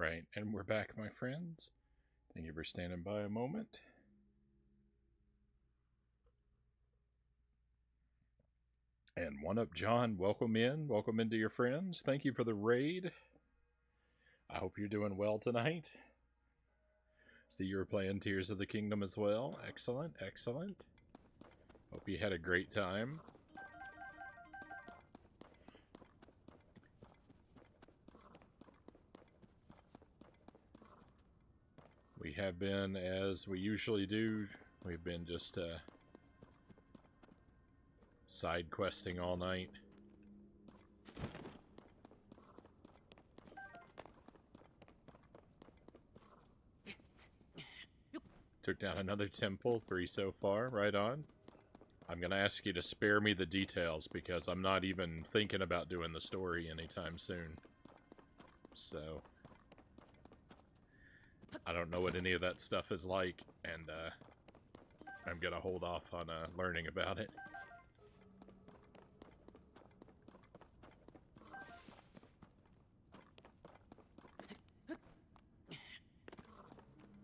Alright, and we're back, my friends. Thank you for standing by a moment. And one up, John. Welcome in. Welcome into your friends. Thank you for the raid. I hope you're doing well tonight. See, you were playing Tears of the Kingdom as well. Excellent, excellent. Hope you had a great time. We have been, as we usually do, we've been just side questing all night. Took down another temple, 3 so far, right on. I'm going to ask you to spare me the details because I'm not even thinking about doing the story anytime soon. So, I don't know what any of that stuff is like, and I'm going to hold off on learning about it.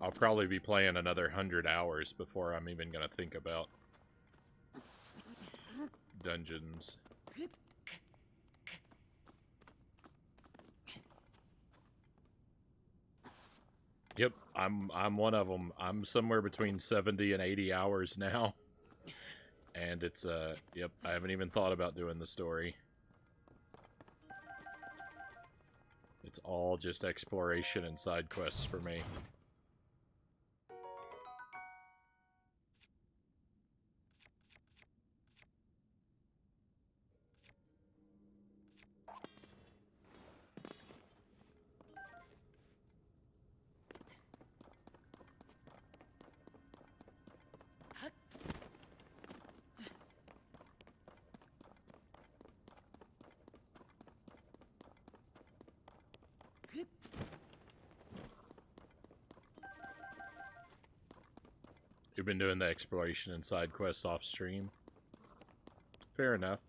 I'll probably be playing another 100 hours before I'm even going to think about dungeons. Yep, I'm one of them. I'm somewhere between 70 and 80 hours now. And it's yep, I haven't even thought about doing the story. It's all just exploration and side quests for me. You've been doing the exploration and side quests off stream. Fair enough.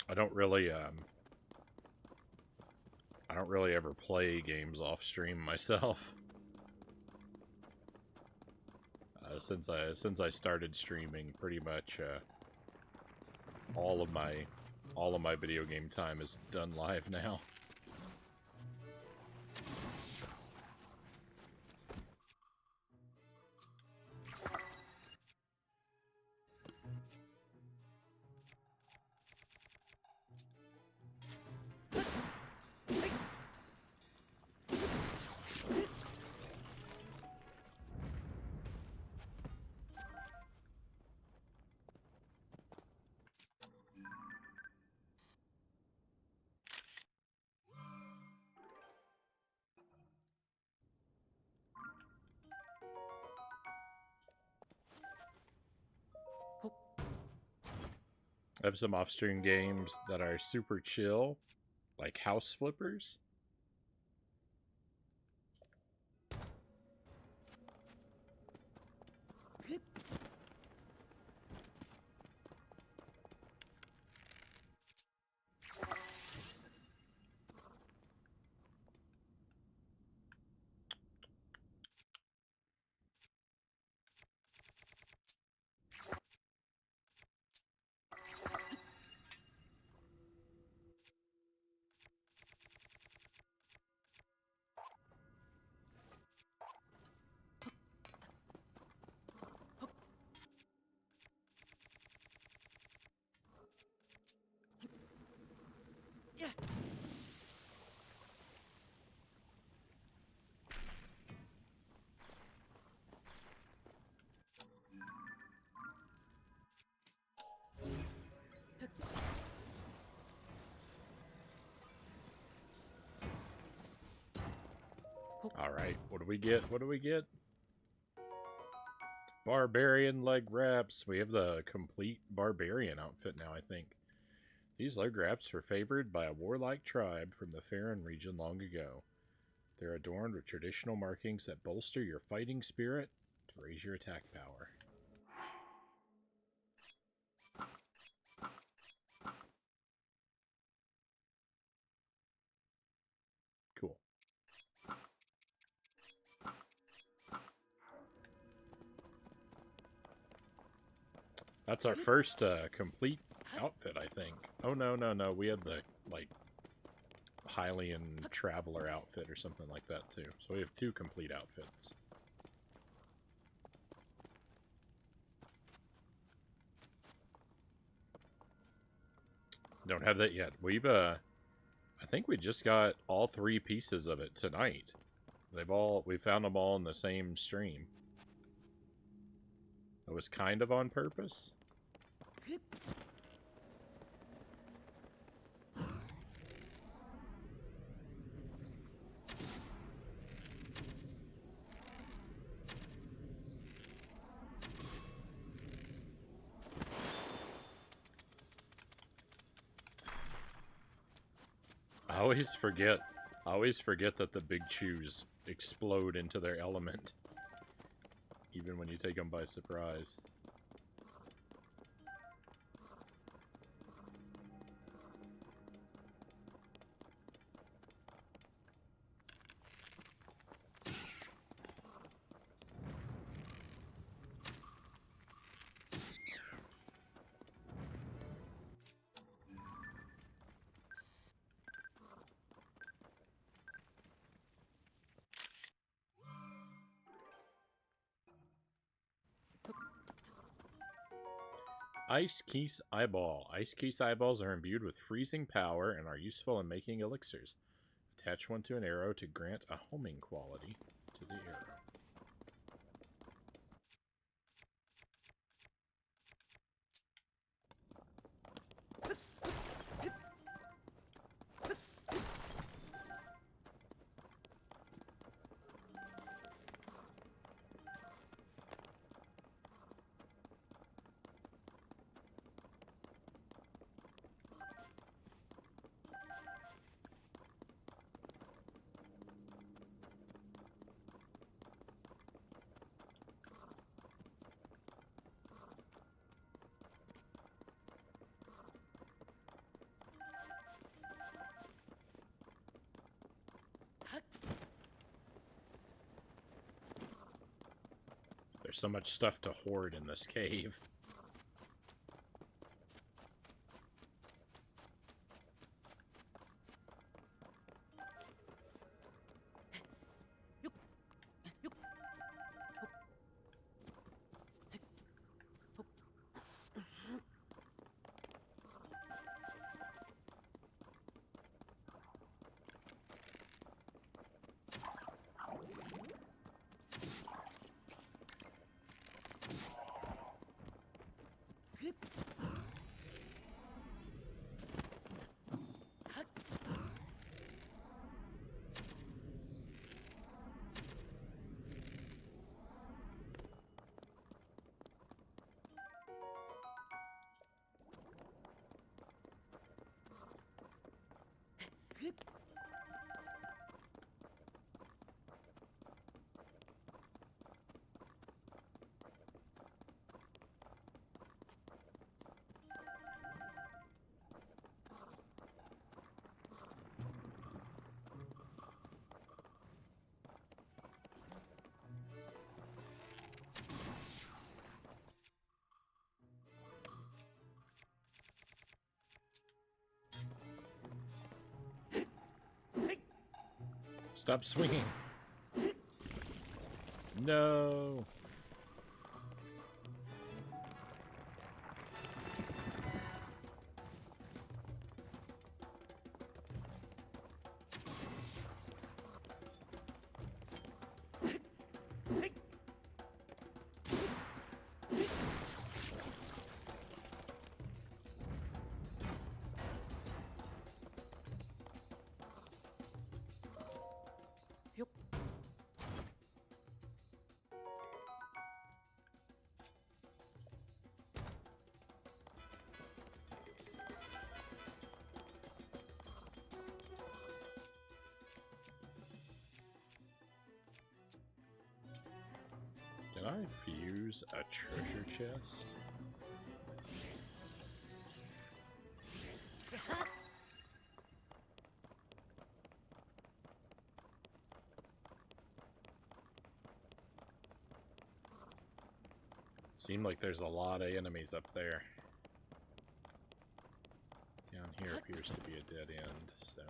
I don't really ever play games off stream myself. Since I started streaming, pretty much all of my video game time is done live now. I have some off-stream games that are super chill, like House Flippers. Alright, what do we get? What do we get? Barbarian leg wraps. We have the complete barbarian outfit now, I think. These leg wraps were favored by a warlike tribe from the Farron region long ago. They're adorned with traditional markings that bolster your fighting spirit to raise your attack power. That's our first complete outfit, I think. Oh, no, no, no. We had the, like, Hylian Traveler outfit or something like that, too. So we have 2 complete outfits. Don't have that yet. I think we just got all 3 pieces of it tonight. We found them all in the same stream. It was kind of on purpose. I always forget that the big chews explode into their element, even when you take them by surprise. Ice Keese Eyeball. Ice Keese Eyeballs are imbued with freezing power and are useful in making elixirs. Attach one to an arrow to grant a homing quality to the arrow. There's so much stuff to hoard in this cave. Stop swinging. No. Did I fuse a treasure chest? Seemed like there's a lot of enemies up there. Down here appears to be a dead end, so...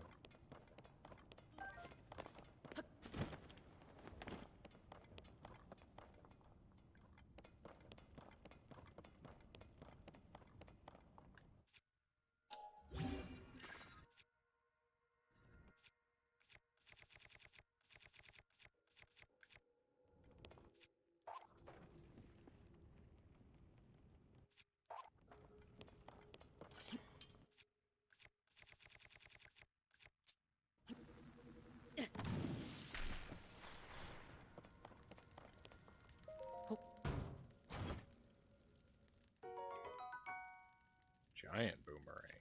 Giant boomerang.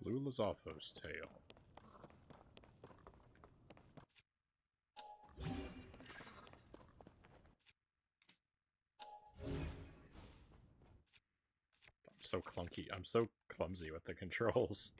Blue Lizalfo's tail. I'm so clunky. I'm so clumsy with the controls.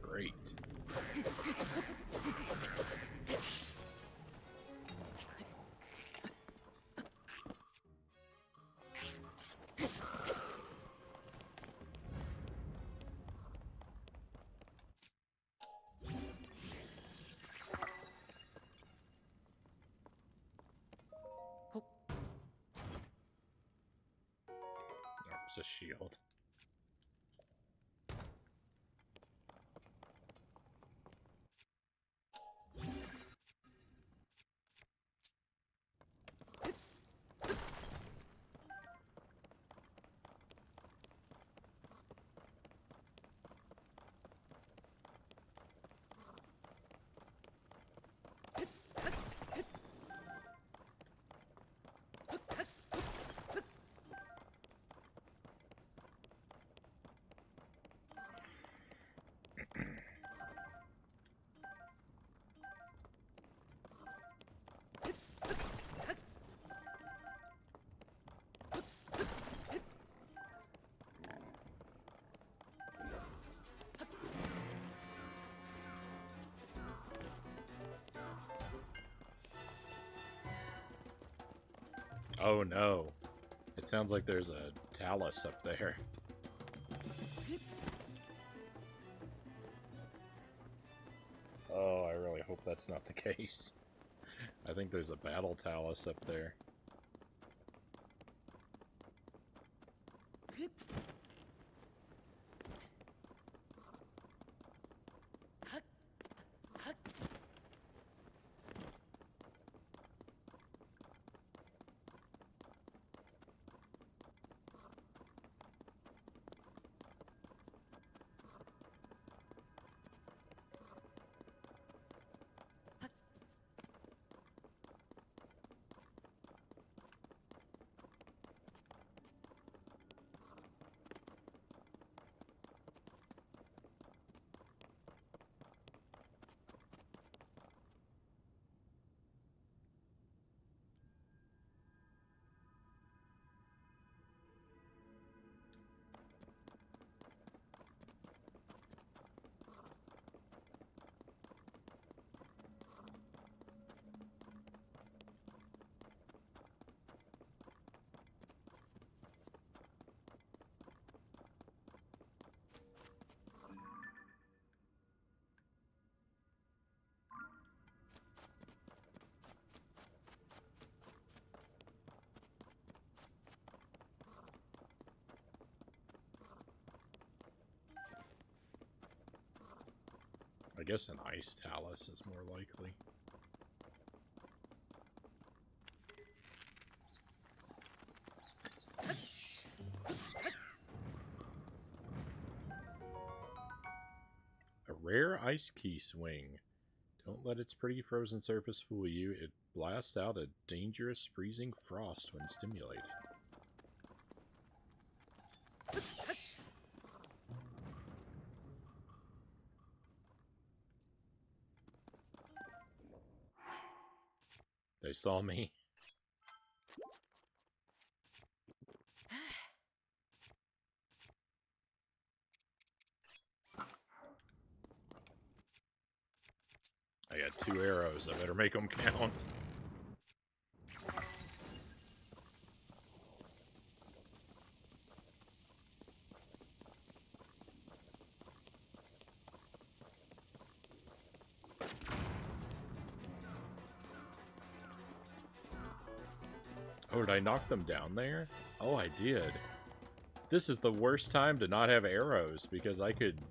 Great. There's a shield. Oh no. It sounds like there's a talus up there. Oh, I really hope that's not the case. I think there's a battle talus up there. I guess an ice talus is more likely. A rare ice key swing. Don't let its pretty frozen surface fool you. It blasts out a dangerous freezing frost when stimulated. They saw me. I got 2 arrows. I better make them count. Oh, did I knock them down there? Oh, I did. This is the worst time to not have arrows, because I could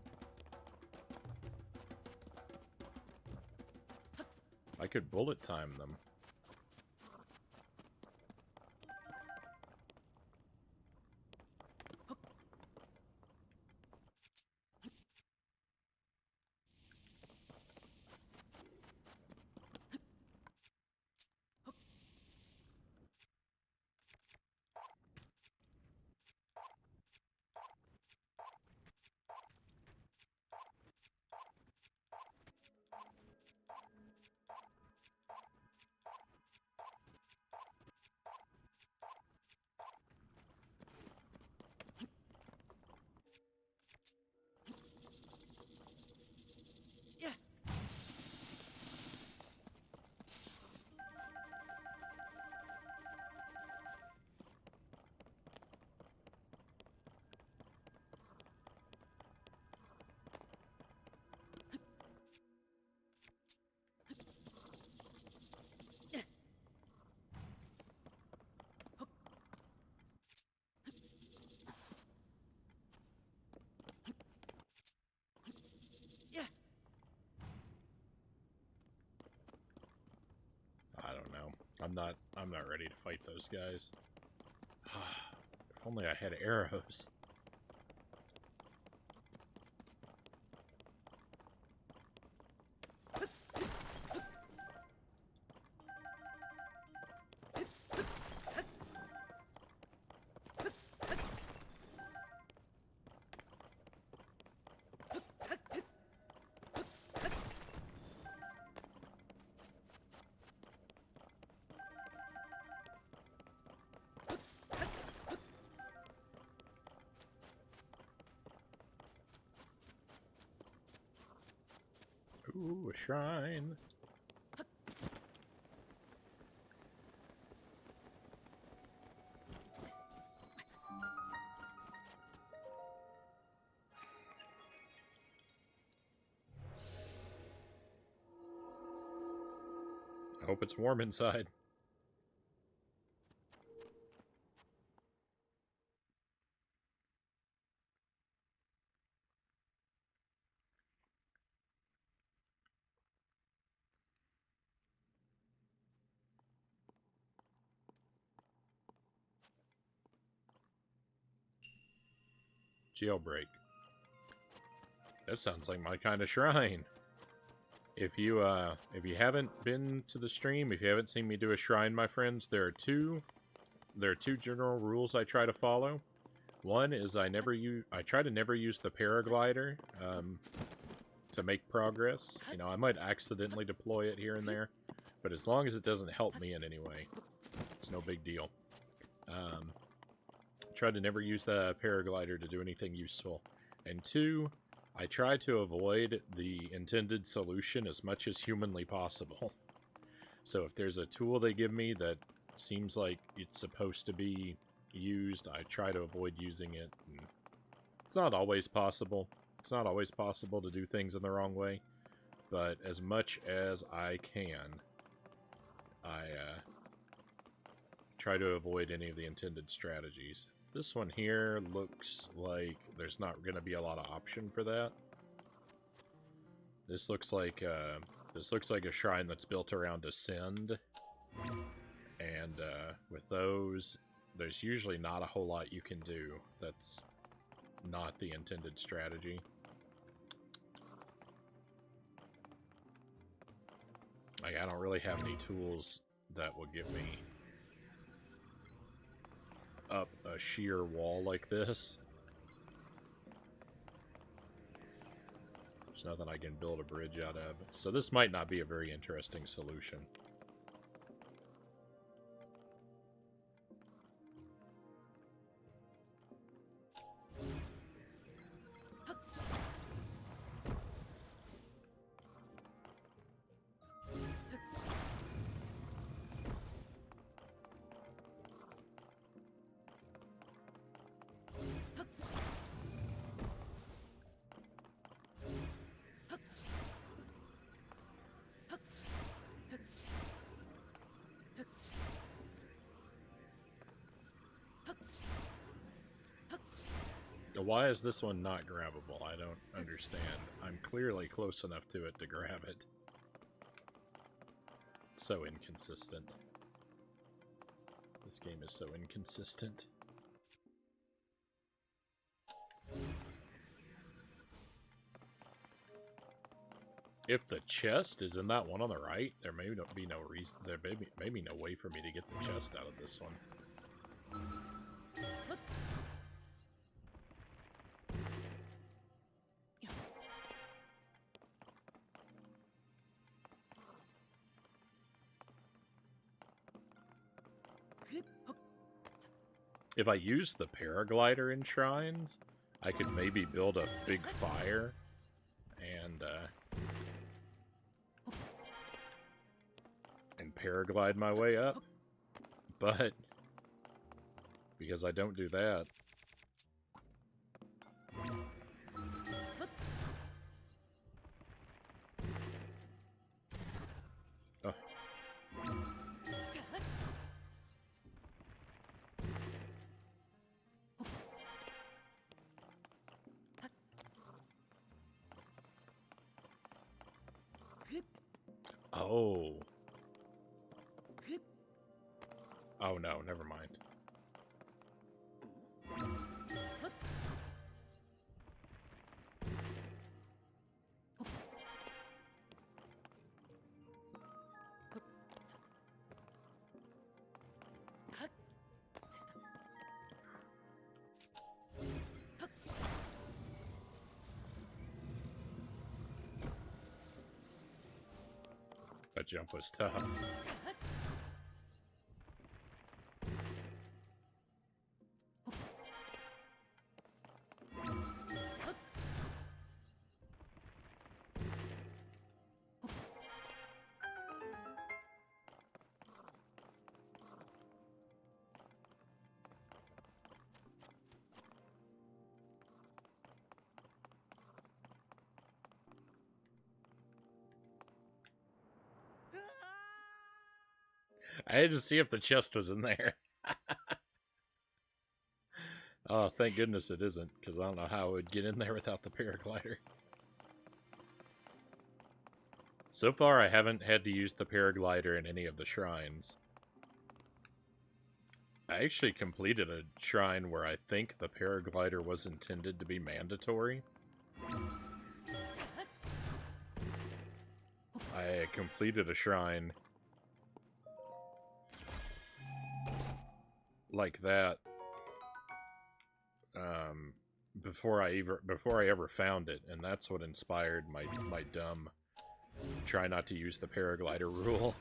bullet time them. I don't know. I'm not ready to fight those guys. If only I had arrows. Ooh, a shrine. I hope it's warm inside. Jailbreak. That sounds like my kind of shrine. If you haven't been to the stream, if you haven't seen me do a shrine, my friends, there are two general rules I try to follow. One is I try to never use the paraglider to make progress. You know, I might accidentally deploy it here and there, but as long as it doesn't help me in any way, it's no big deal. Try to never use the paraglider to do anything useful. And 2, I try to avoid the intended solution as much as humanly possible. So if there's a tool they give me that seems like it's supposed to be used, I try to avoid using it. And it's not always possible. It's not always possible to do things in the wrong way. But as much as I can, I try to avoid any of the intended strategies. This one here looks like there's not going to be a lot of option for that. This looks like a shrine that's built around Ascend, and with those, there's usually not a whole lot you can do that's not the intended strategy. Like, I don't really have any tools that will get me up a sheer wall like this. There's nothing I can build a bridge out of. So this might not be a very interesting solution. Why is this one not grabbable? I don't understand. I'm clearly close enough to it to grab it. It's so inconsistent. This game is so inconsistent. If the chest is in that one on the right, there may be no reason. There may be no way for me to get the chest out of this one. If I use the paraglider in shrines, I could maybe build a big fire and paraglide my way up. But because I don't do that, oh. Oh no, never mind. That jump was tough. I had to see if the chest was in there. Oh, thank goodness it isn't, because I don't know how I would get in there without the paraglider. So far, I haven't had to use the paraglider in any of the shrines. I actually completed a shrine where I think the paraglider was intended to be mandatory. I completed a shrine like that before I ever found it, and that's what inspired my dumb try not to use the paraglider rule.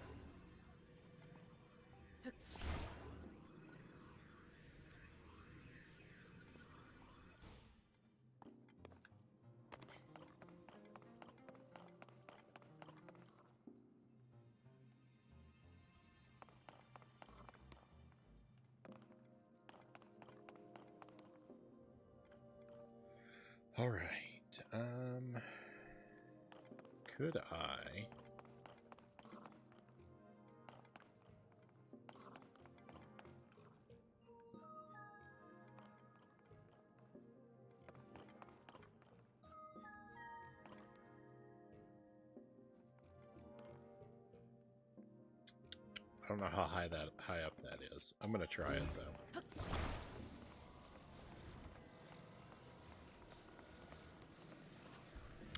All right. Could I? I don't know how high up that is. I'm gonna try it though.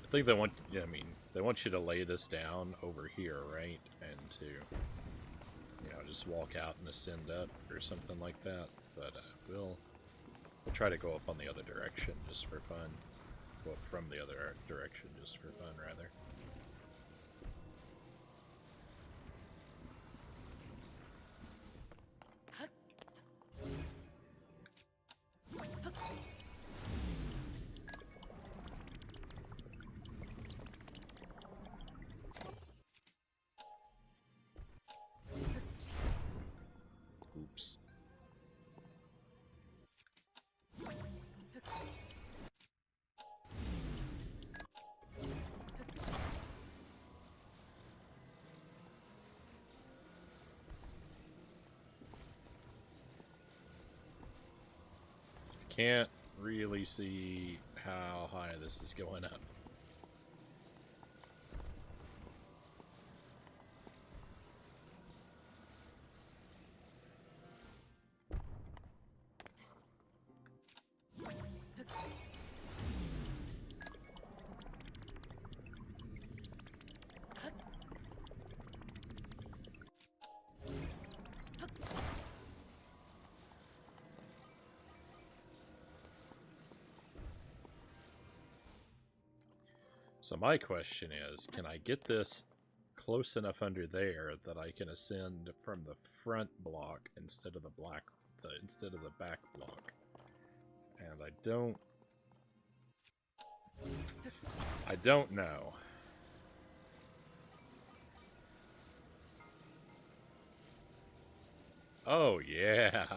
I think they want, I mean, they want you to lay this down over here, right? And to, you know, just walk out and ascend up or something like that. But we'll try to go up on the other direction just for fun. Go up from the other direction just for fun, rather. Oops. Can't really see how high this is going up. So my question is, can I get this close enough under there that I can ascend from the front block instead of the back block? And I don't know. Oh yeah.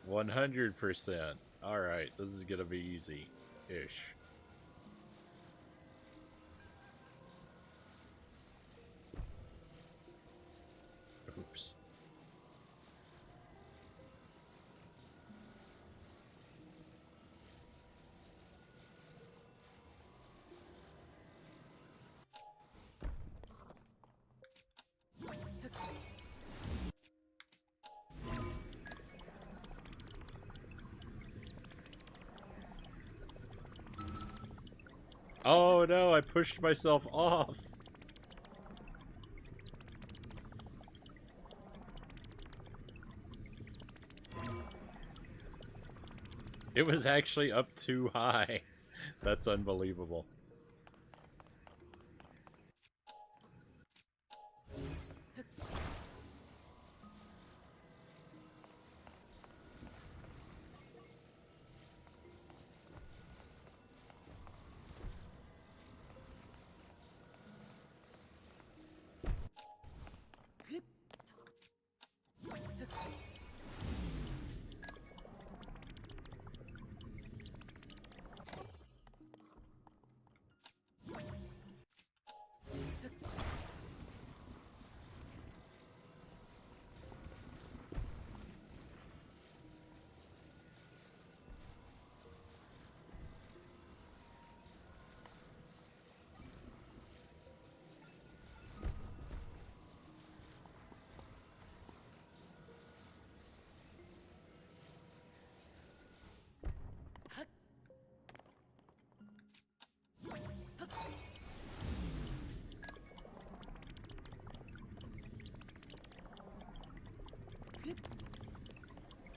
100%. Alright, this is gonna be easy-ish. Oops. Oh no, I pushed myself off. It was actually up too high. That's unbelievable.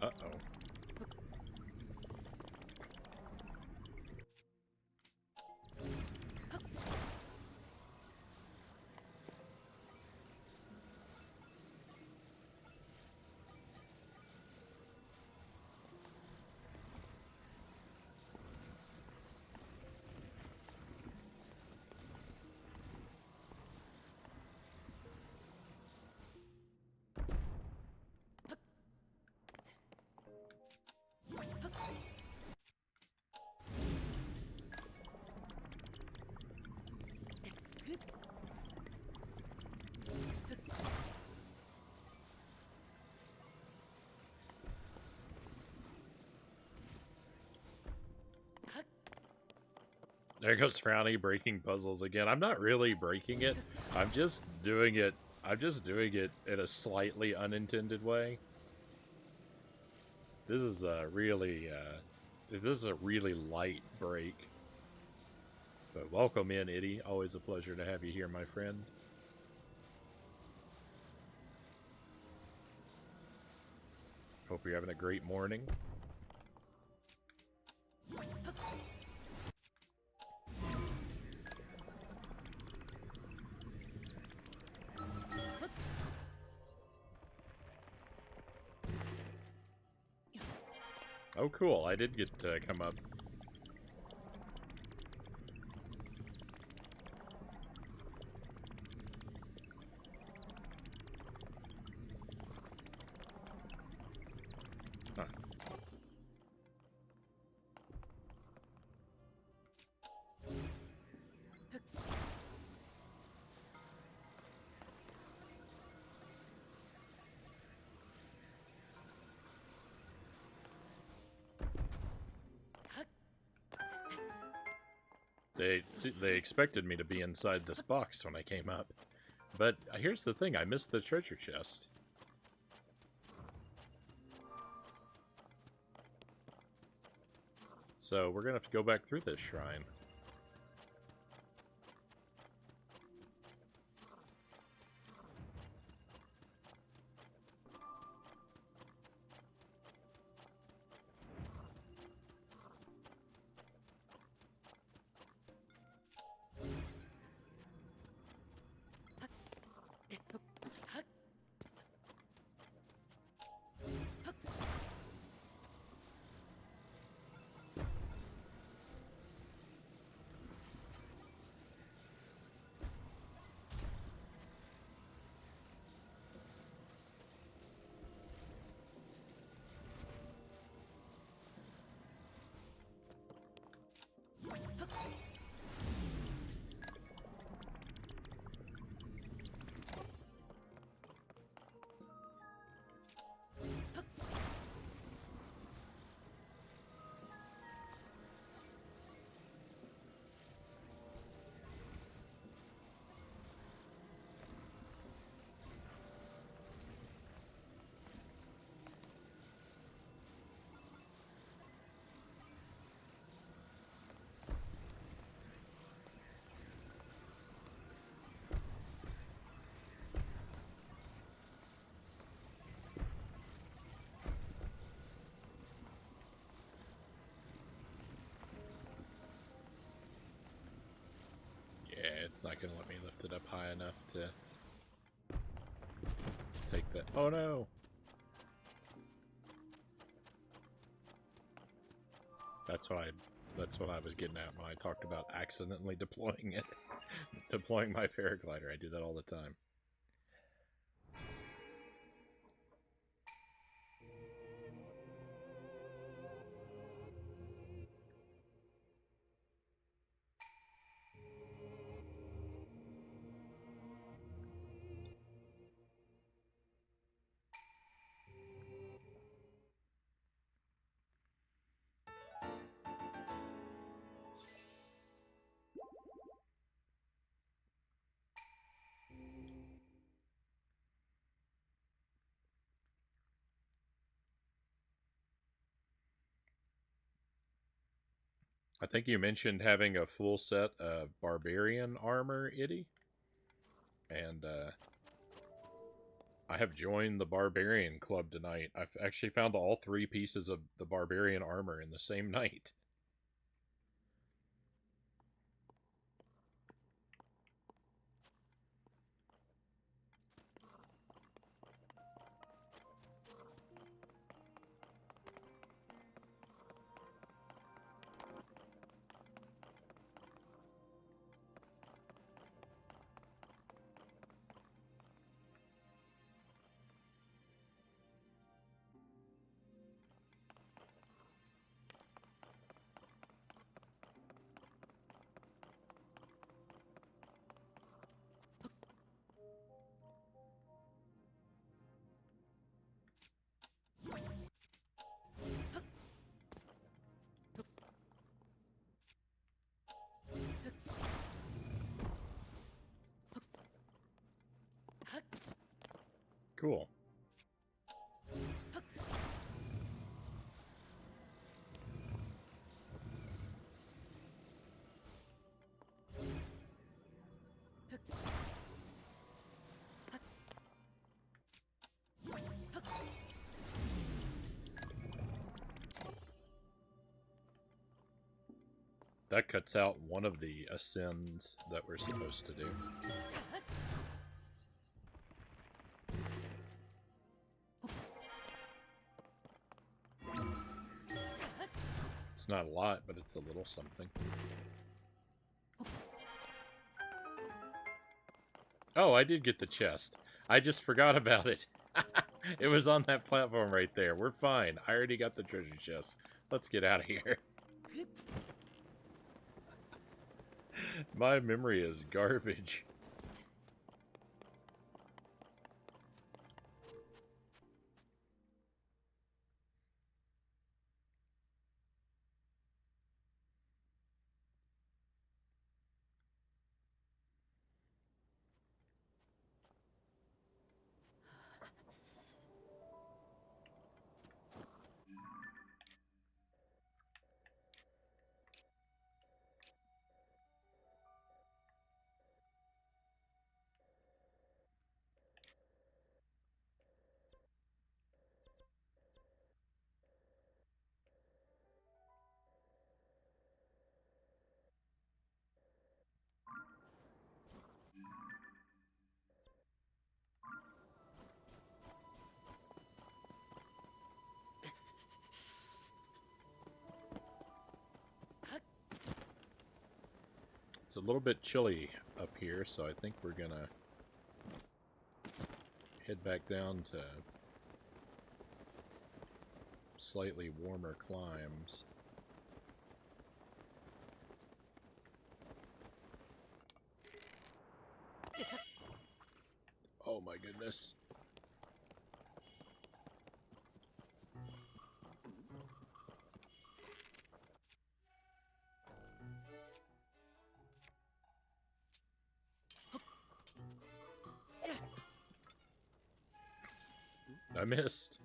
Uh-oh. There goes Frownie breaking puzzles again. I'm not really breaking it. I'm just doing it. I'm just doing it in a slightly unintended way. This is a really, light break. But welcome in, Itty. Always a pleasure to have you here, my friend. Hope you're having a great morning. Oh, cool. I did get to come up. Huh. They expected me to be inside this box when I came up. But here's the thing, I missed the treasure chest. So we're gonna have to go back through this shrine. Yeah, it's not gonna let me lift it up high enough to take that. Oh no! That's what I was getting at when I talked about accidentally deploying it. Deploying my paraglider. I do that all the time. I think you mentioned having a full set of barbarian armor, Itty. And I have joined the barbarian club tonight. I've actually found all 3 pieces of the barbarian armor in the same night. Cool. That cuts out one of the ascends that we're supposed to do. It's not a lot, but it's a little something. Oh, I did get the chest. I just forgot about it. It was on that platform right there. We're fine. I already got the treasure chest. Let's get out of here. My memory is garbage. It's a little bit chilly up here, so I think we're gonna head back down to slightly warmer climes. Oh my goodness. I missed.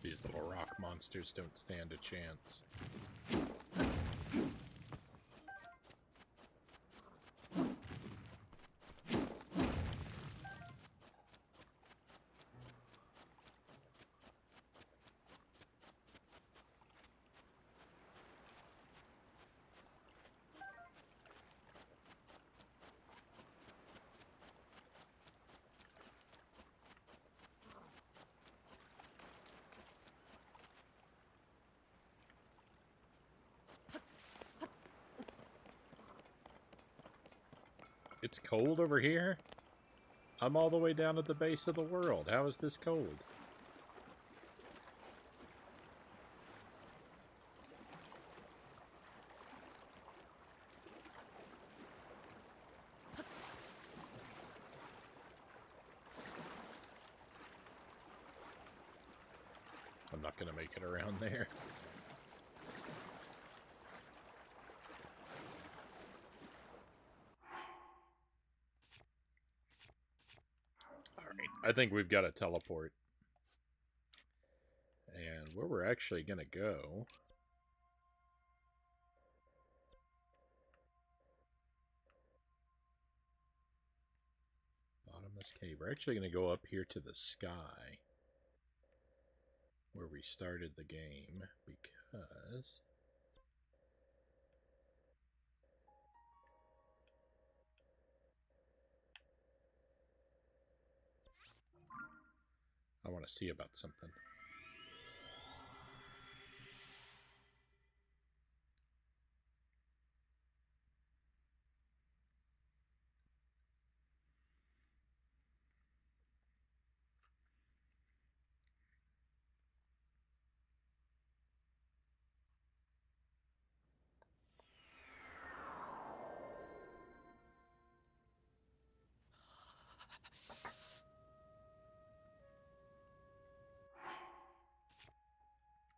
These little rock monsters don't stand a chance. It's cold over here? I'm all the way down at the base of the world. How is this cold? I'm not going to make it around there. Alright, I think we've got a teleport. And where we're actually going to go... Bottomless cave. We're actually going to go up here to the sky. Where we started the game. Because... I want to see about something.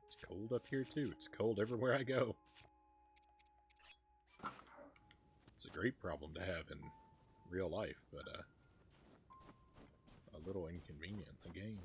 It's cold up here too. It's cold everywhere I go. It's a great problem to have in real life, but a little inconvenient in the game.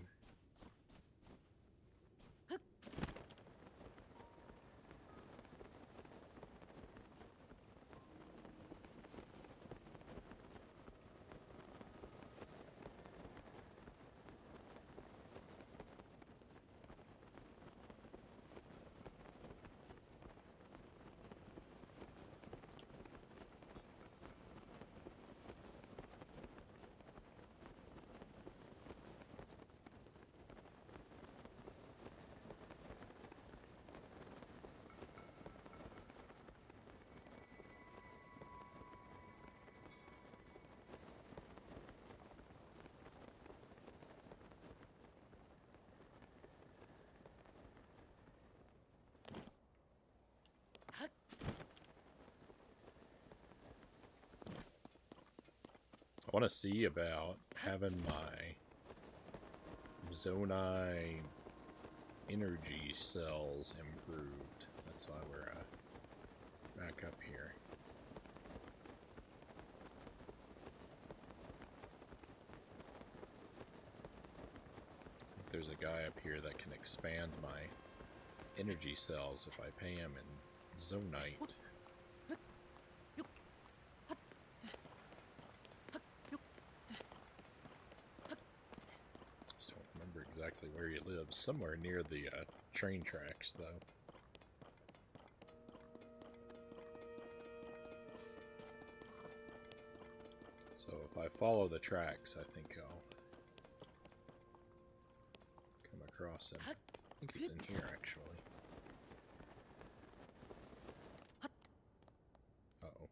I want to see about having my Zonai energy cells improved. That's why we're back up here. I think there's a guy up here that can expand my energy cells if I pay him in Zonite. Exactly where he lives. Somewhere near the train tracks, though. So if I follow the tracks, I think I'll come across him. I think it's in here, actually. Uh-oh.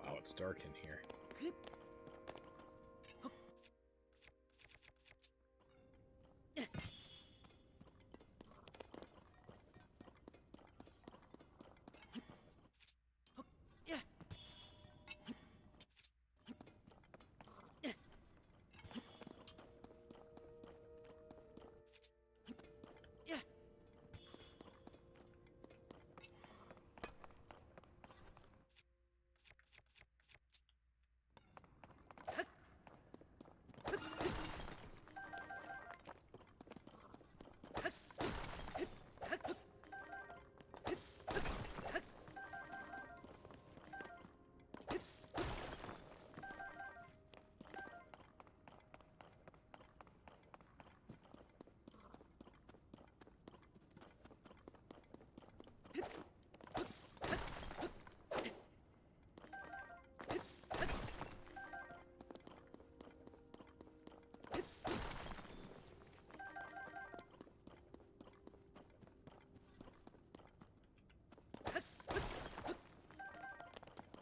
Wow, it's dark in here.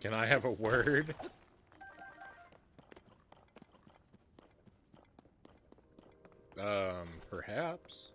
Can I have a word? Perhaps.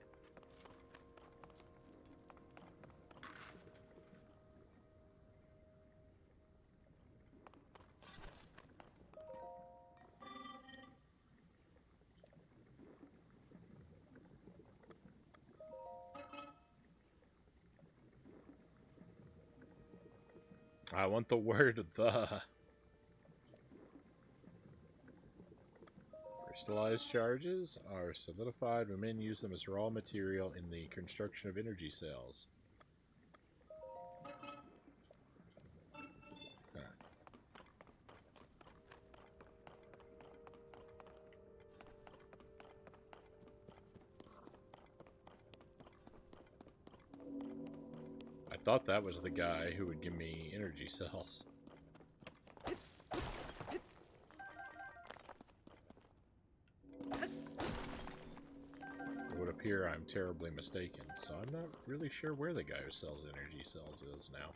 I want the word the. Crystallized charges are solidified when men use them as raw material in the construction of energy cells. Huh. I thought that was the guy who would give me energy cells. It would appear I'm terribly mistaken, so I'm not really sure where the guy who sells energy cells is now.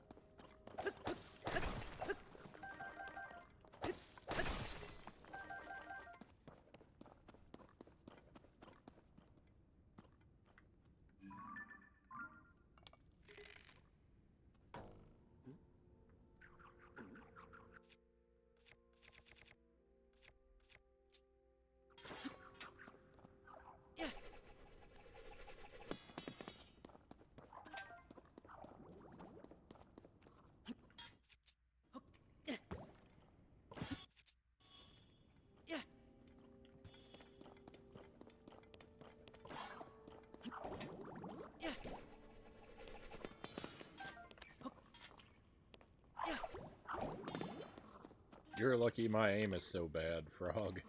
You're lucky my aim is so bad, Frog.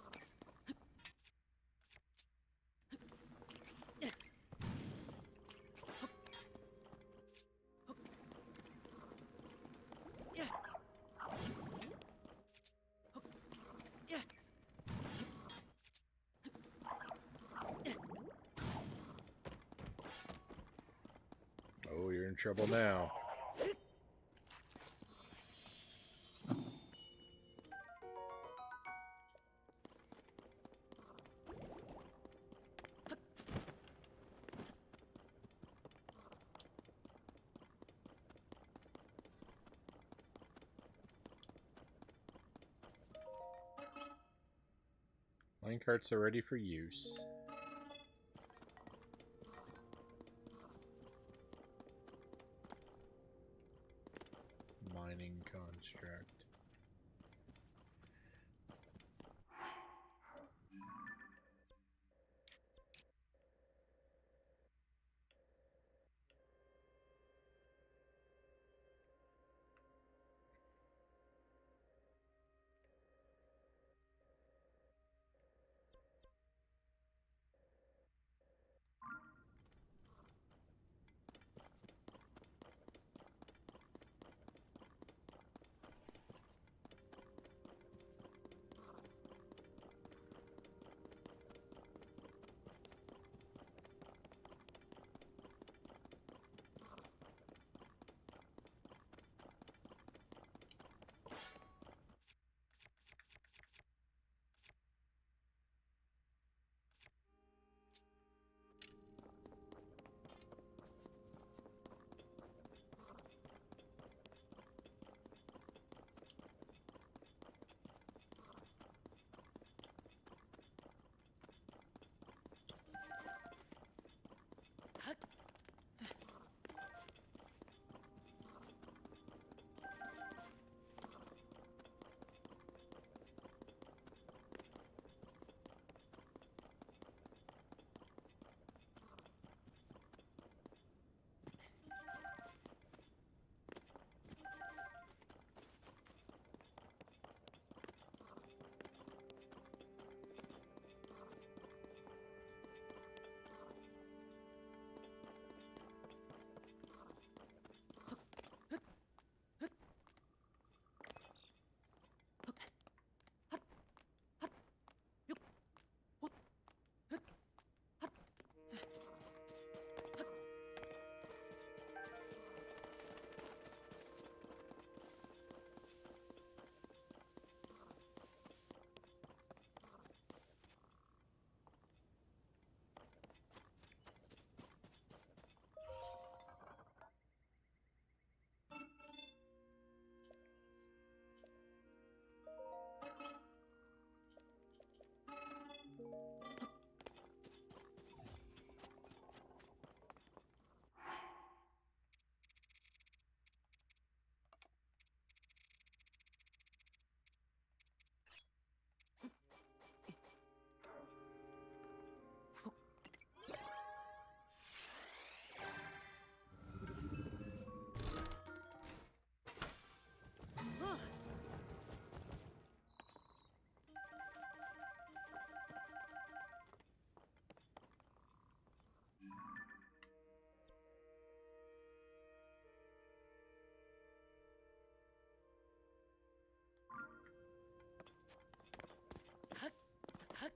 Oh, you're in trouble now. Minecarts are ready for use. Mining construct.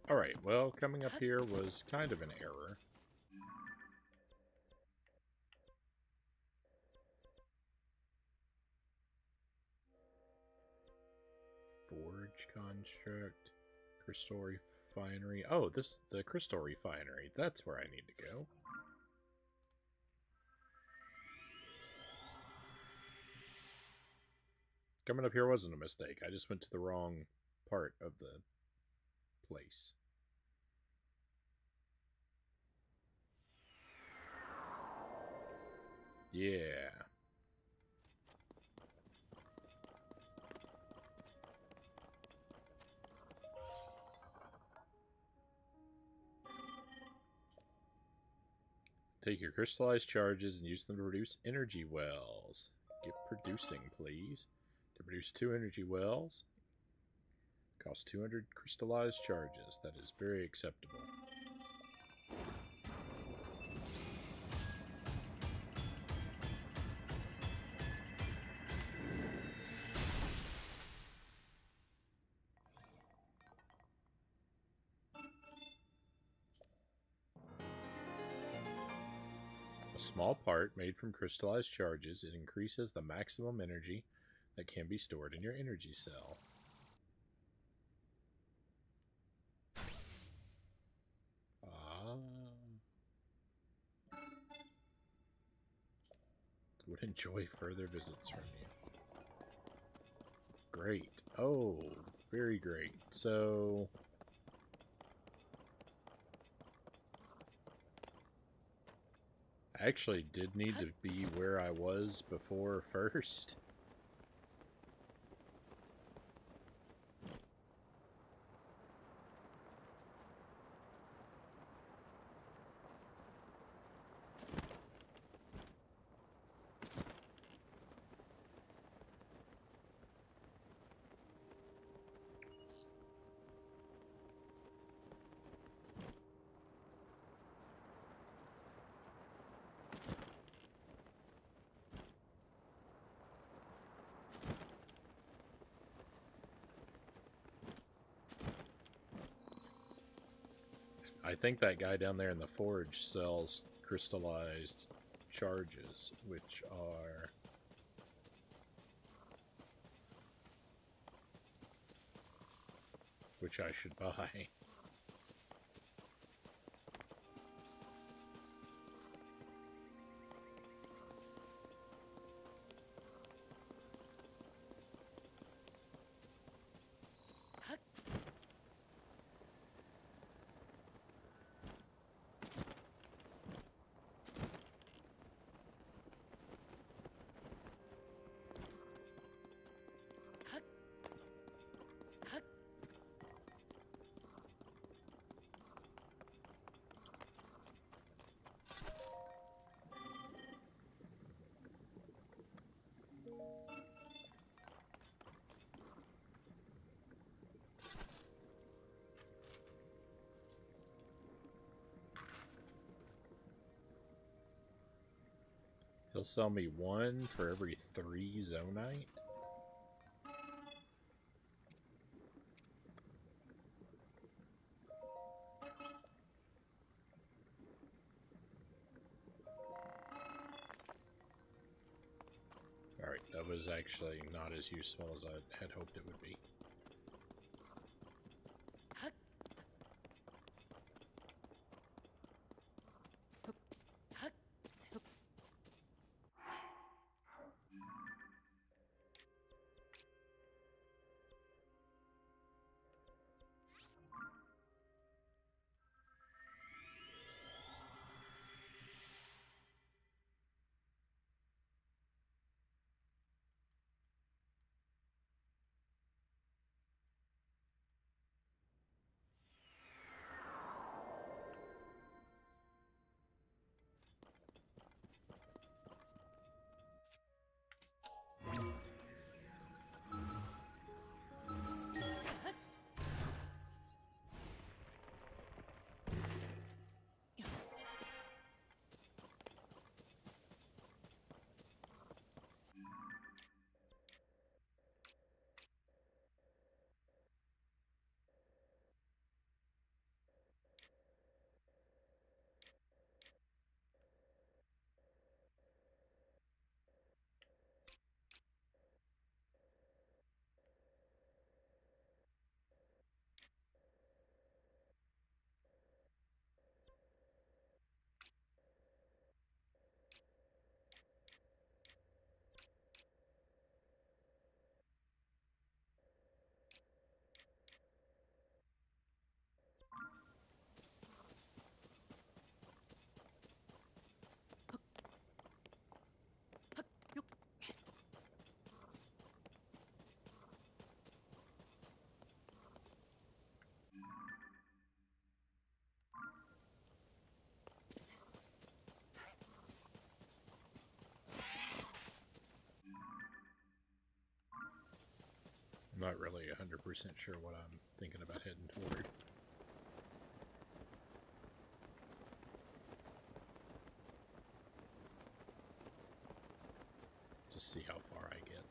Alright, well, coming up here was kind of an error. Forge construct, crystal refinery. Oh, the crystal refinery. That's where I need to go. Coming up here wasn't a mistake. I just went to the wrong part of the place. Yeah. Take your crystallized charges and use them to produce energy wells. Get producing, please. To produce 2 energy wells, cost 200 crystallized charges. That is very acceptable. A small part made from crystallized charges, it increases the maximum energy that can be stored in your energy cell. Ah. Would enjoy further visits from you. Great. Oh, very great. So I actually did need to be where I was before first. I think that guy down there in the forge sells crystallized charges, which I should buy. He'll sell me 1 for every 3 zonite. Alright, that was actually not as useful as I had hoped it would be. I'm not really 100% sure what I'm thinking about heading toward. Just see how far I get.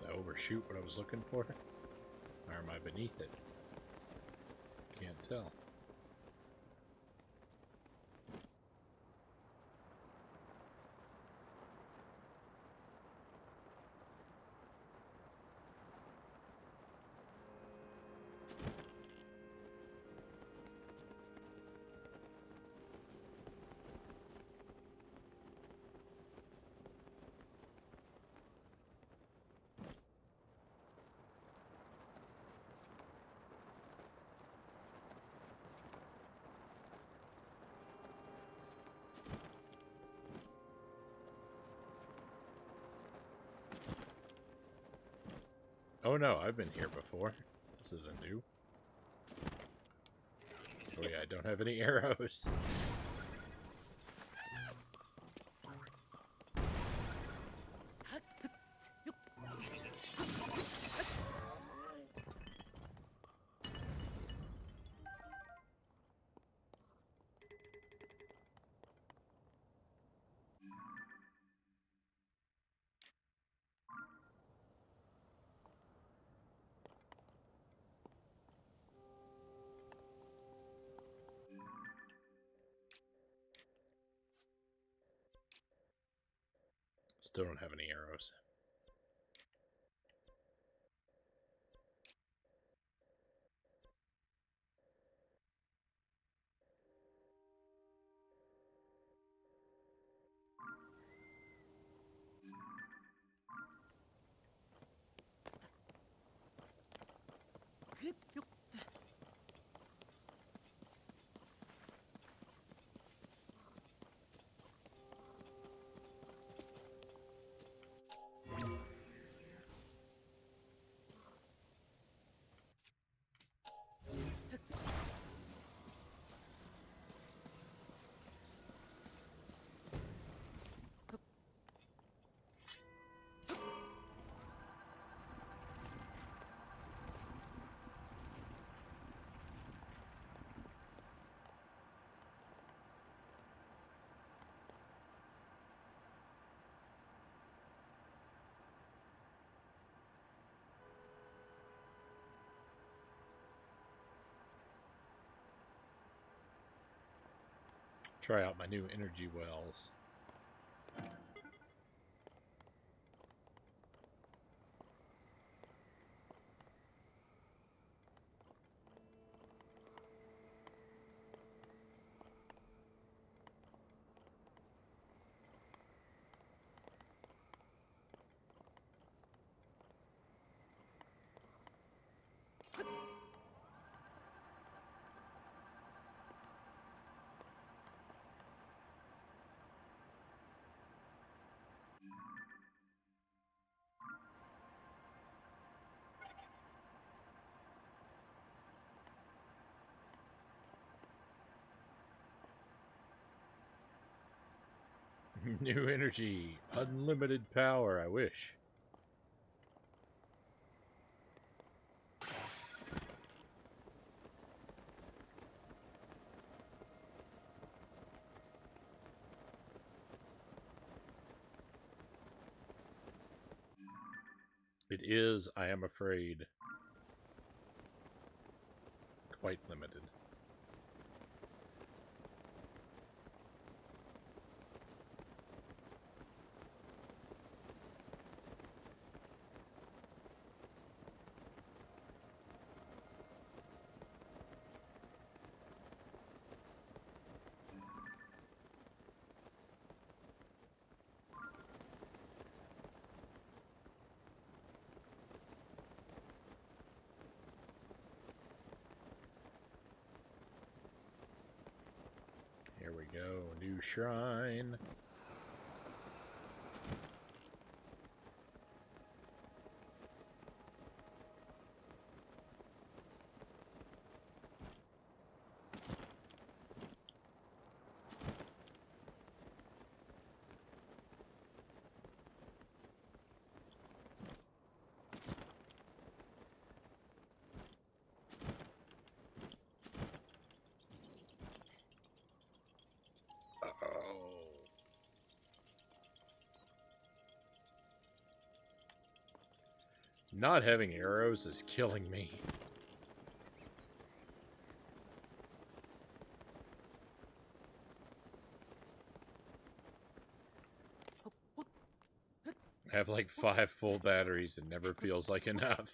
Did I overshoot what I was looking for? Or am I beneath it? Can't tell. Oh no, I've been here before. This isn't new. Oh yeah, I don't have any arrows. Still don't have any arrows. Try out my new energy wells. New energy. Unlimited power, I wish. It is, I am afraid, quite limited. Here we go, new shrine. Not having arrows is killing me. I have like 5 full batteries and never feels like enough.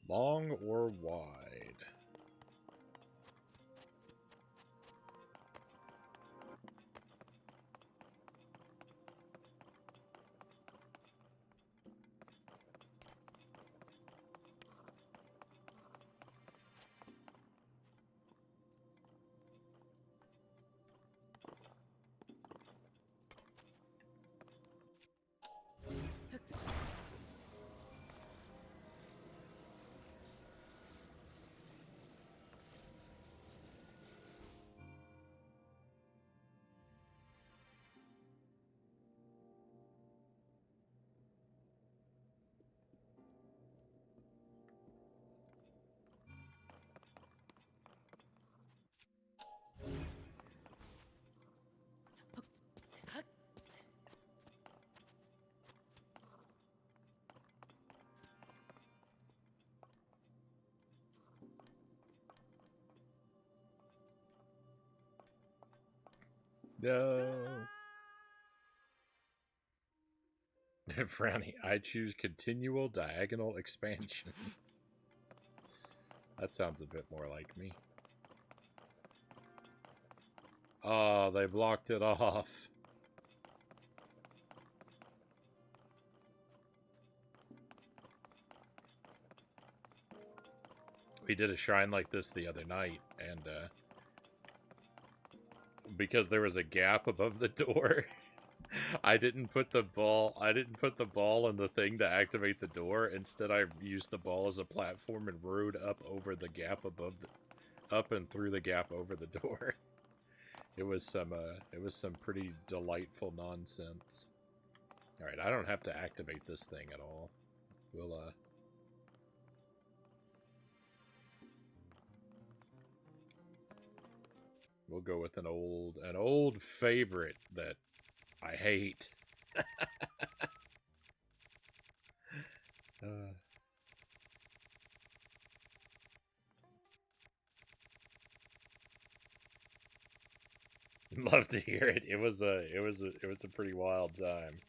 Long or wide? No. Frownie, I choose continual diagonal expansion. That sounds a bit more like me. Oh, they blocked it off. We did a shrine like this the other night, and because there was a gap above the door, I didn't put the ball in the thing to activate the door. Instead, I used the ball as a platform and rode up over the gap up and through the gap over the door. It was some pretty delightful nonsense. All right, I don't have to activate this thing at all. We'll go with an old favorite that I hate. Love to hear it. It was a pretty wild time.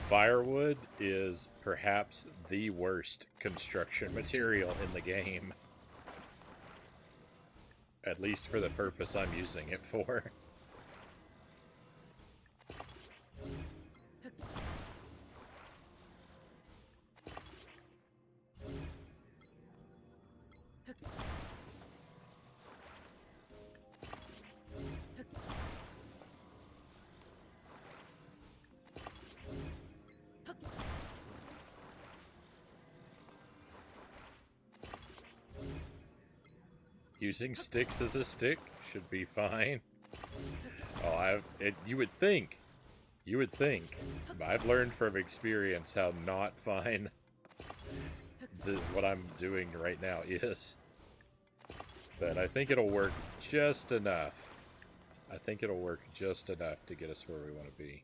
Firewood is perhaps the worst construction material in the game. At least for the purpose I'm using it for. Using sticks as a stick should be fine. Oh, you would think. You would think. But I've learned from experience how not fine what I'm doing right now is. But I think it'll work just enough. I think it'll work just enough to get us where we want to be.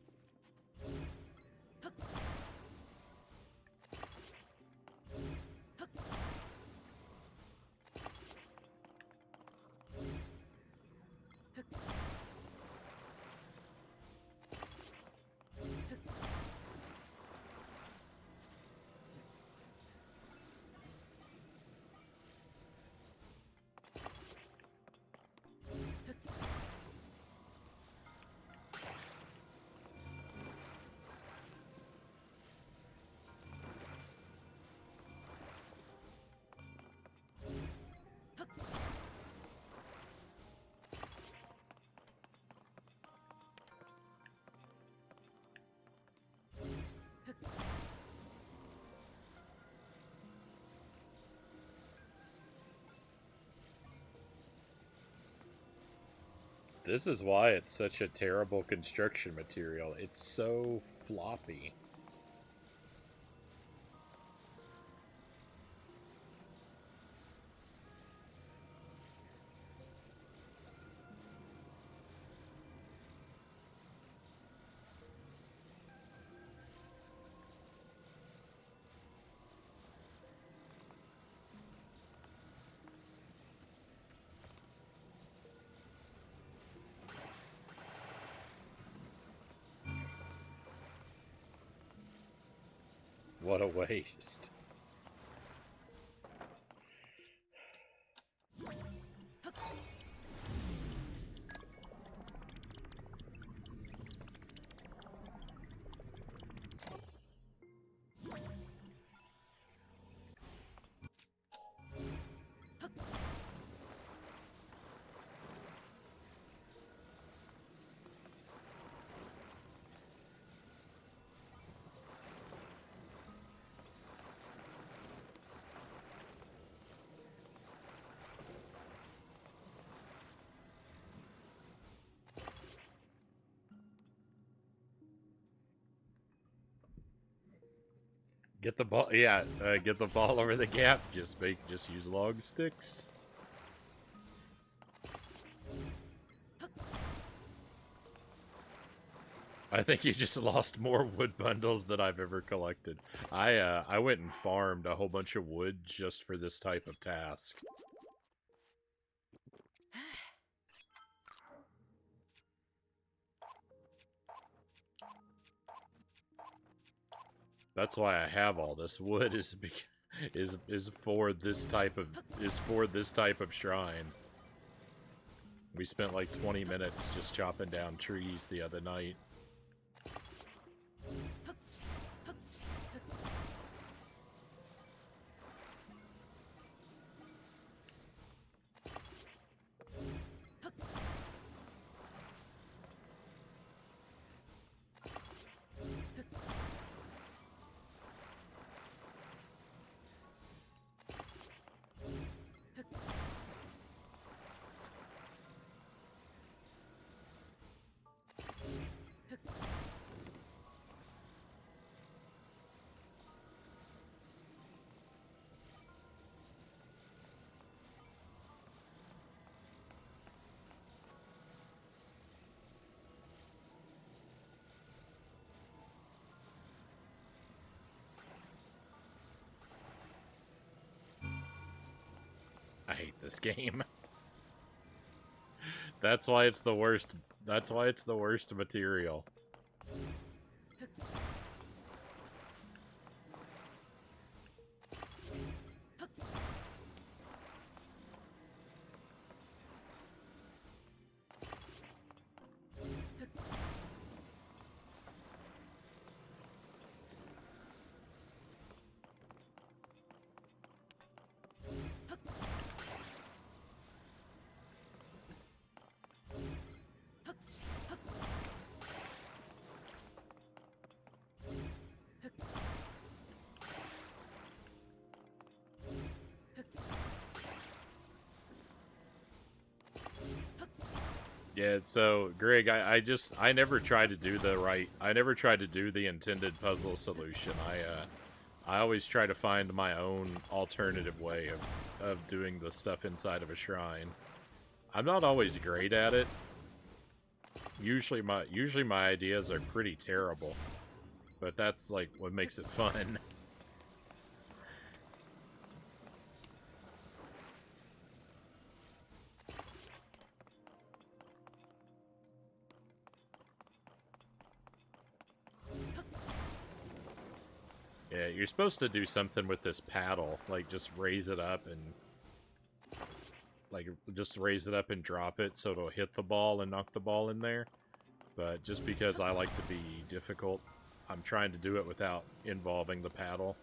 This is why it's such a terrible construction material. It's so floppy. What a waste. Get the ball, yeah, get the ball over the gap. Just use log sticks. I think you just lost more wood bundles than I've ever collected. I went and farmed a whole bunch of wood just for this type of task. That's why I have all this wood is for this type of shrine. We spent like 20 minutes just chopping down trees the other night. I hate this game. That's why it's the worst. That's why it's the worst material. Yeah, so Greg, I never tried to do I never tried to do the intended puzzle solution. I always try to find my own alternative way of doing the stuff inside of a shrine. I'm not always great at it. Usually my ideas are pretty terrible. But that's like what makes it fun. Yeah, you're supposed to do something with this paddle, like just raise it up and just raise it up and drop it so it'll hit the ball and knock the ball in there. But just because I like to be difficult, I'm trying to do it without involving the paddle.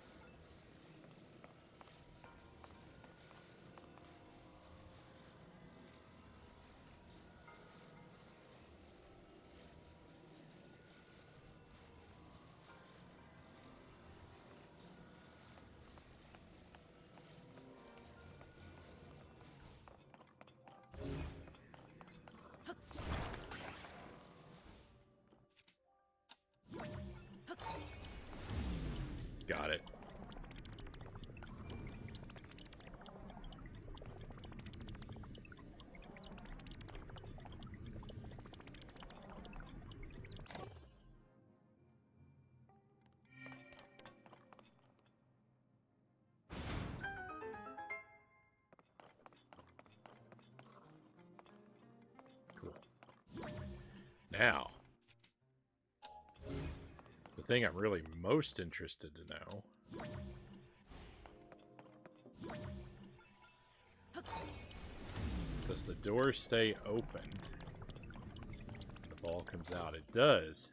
Got it. Cool. Now, the thing I'm really most interested to know. Does the door stay open? The ball comes out. It does.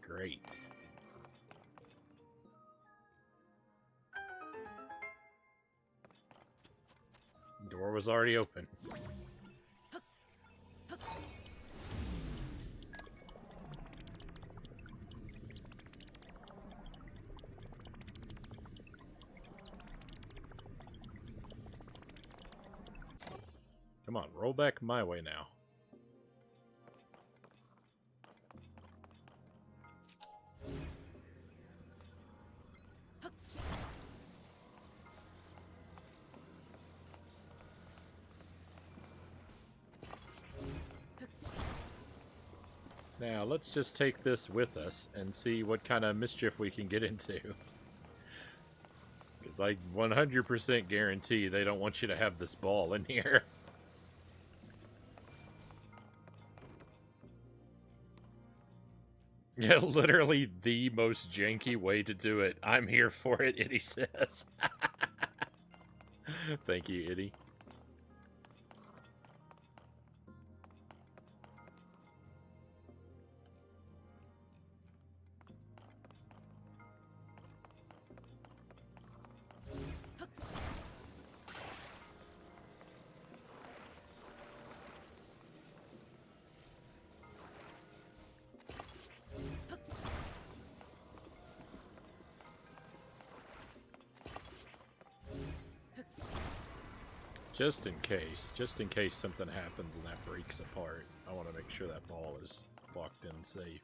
Great. The door was already open. Come on, roll back my way now. Now, let's just take this with us and see what kind of mischief we can get into. Because I 100% guarantee they don't want you to have this ball in here. Yeah, literally the most janky way to do it. I'm here for it, Itty says. Thank you, Itty. Just in case something happens and that breaks apart, I want to make sure that ball is locked in safe.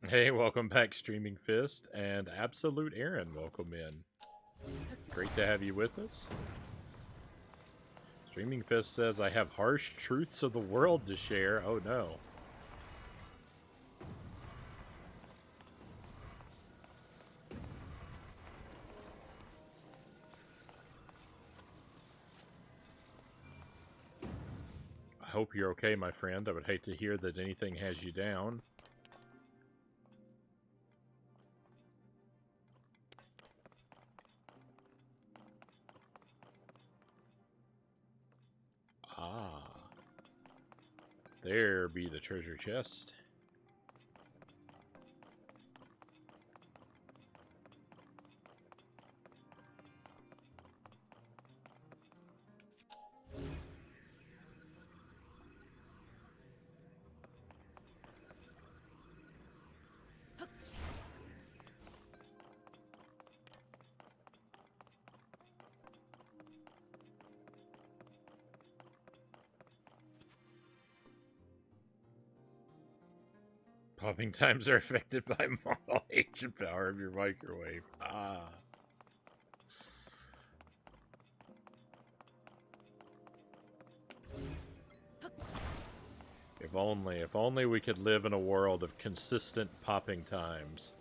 Hey, welcome back, Streaming Fist, and Absolute Aaron, welcome in. Great to have you with us. Dreaming Fist says, I have harsh truths of the world to share. Oh no. I hope you're okay, my friend. I would hate to hear that anything has you down. Ah. There be the treasure chest. Popping times are affected by model age and power of your microwave. Ah. If only we could live in a world of consistent popping times.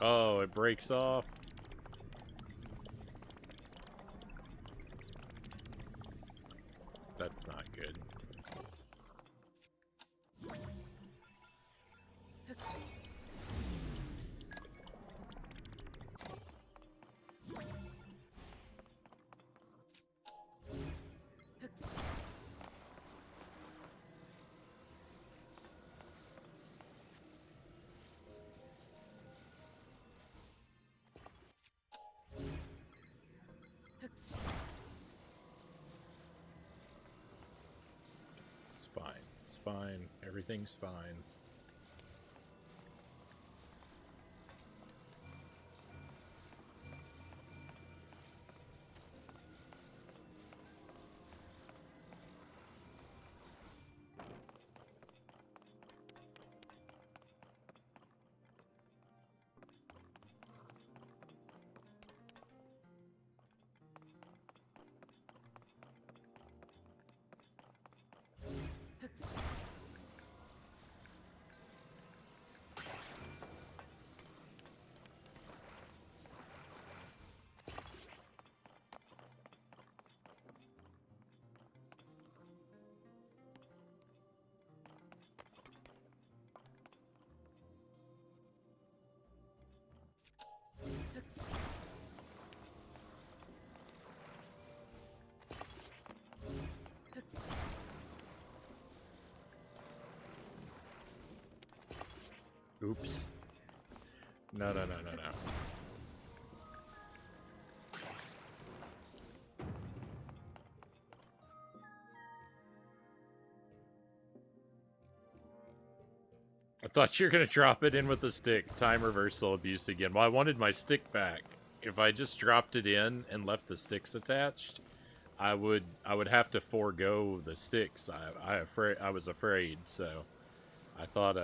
Oh, it breaks off. That's not good. It's fine. It's fine. Everything's fine. Oops. No. I thought you were going to drop it in with the stick. Time reversal abuse again. Well, I wanted my stick back. If I just dropped it in and left the sticks attached, I would have to forego the sticks. I was afraid, so I thought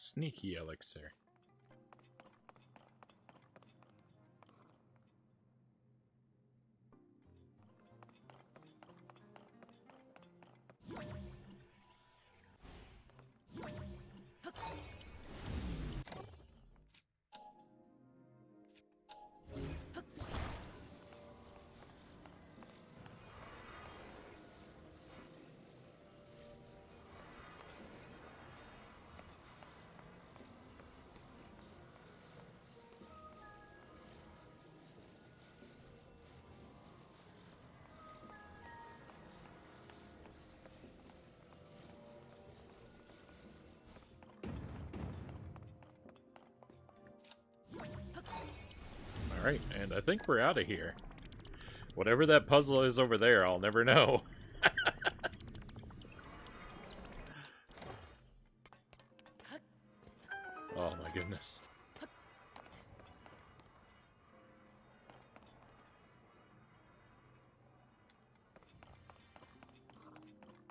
Sneaky elixir. Alright, and I think we're out of here. Whatever that puzzle is over there, I'll never know. Oh my goodness.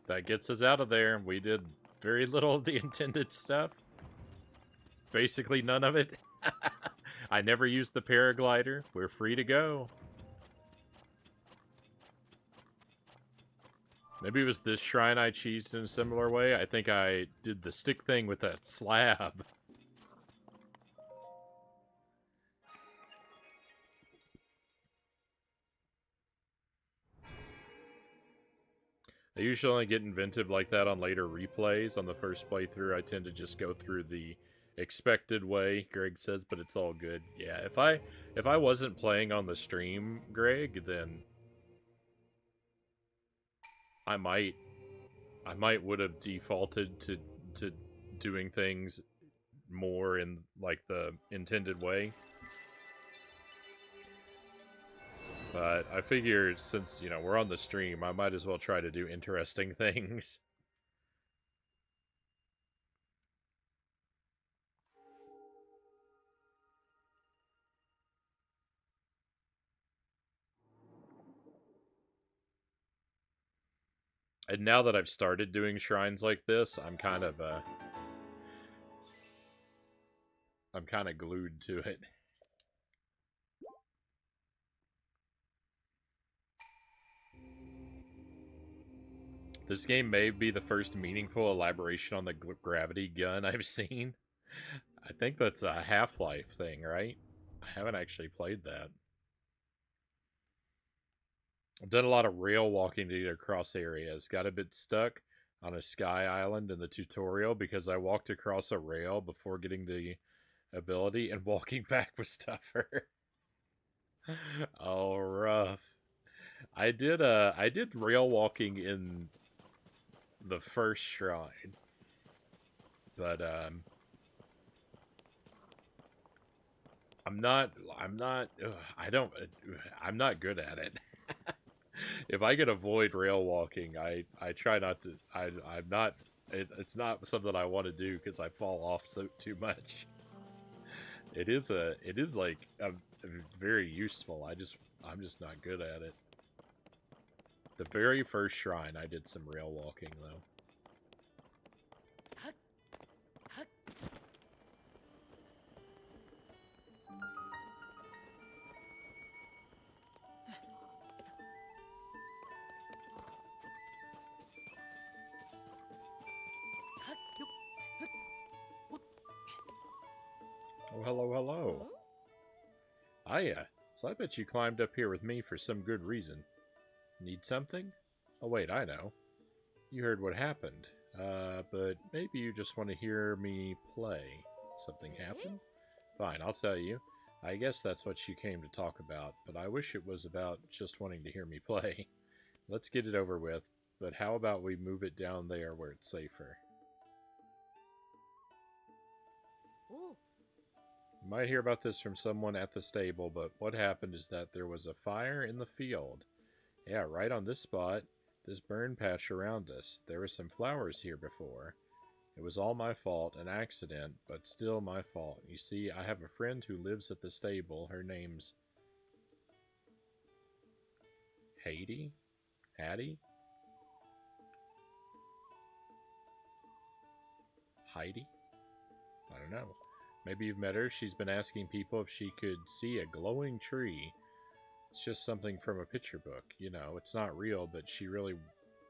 That gets us out of there. We did very little of the intended stuff. Basically none of it. I never used the paraglider. We're free to go. Maybe it was this shrine I cheesed in a similar way. I think I did the stick thing with that slab. I usually only get inventive like that on later replays. On the first playthrough, I tend to just go through the expected way, Greg says, but it's all good. Yeah, if I wasn't playing on the stream, Greg, then I might would have defaulted to doing things more in like the intended way. But I figured since, you know, we're on the stream, I might as well try to do interesting things. And now that I've started doing shrines like this, I'm kind of glued to it. This game may be the first meaningful elaboration on the gravity gun I've seen. I think that's a Half-Life thing, right? I haven't actually played that. I've done a lot of rail walking to get across areas. Got a bit stuck on a sky island in the tutorial because I walked across a rail before getting the ability, and walking back was tougher. Oh, rough. I did rail walking in the first shrine, but I'm not good at it. If I can avoid rail walking, I try not to. I'm not. It's not something I want to do because I fall off too much. It is like very useful. I'm just not good at it. The very first shrine, I did some rail walking though. Oh, hello, hello. Hiya. So I bet you climbed up here with me for some good reason. Need something? Oh wait, I know. You heard what happened. But maybe you just want to hear me play. Something happened? Fine, I'll tell you. I guess that's what you came to talk about, but I wish it was about just wanting to hear me play. Let's get it over with, but how about we move it down there where it's safer? You might hear about this from someone at the stable, but what happened is that there was a fire in the field. Yeah, right on this spot, this burn patch around us. There were some flowers here before. It was all my fault, an accident, but still my fault. You see, I have a friend who lives at the stable. Her name's Hattie? Hattie? Heidi? don't know. Maybe you've met her. She's been asking people if she could see a glowing tree. It's just something from a picture book. You know, it's not real, but she really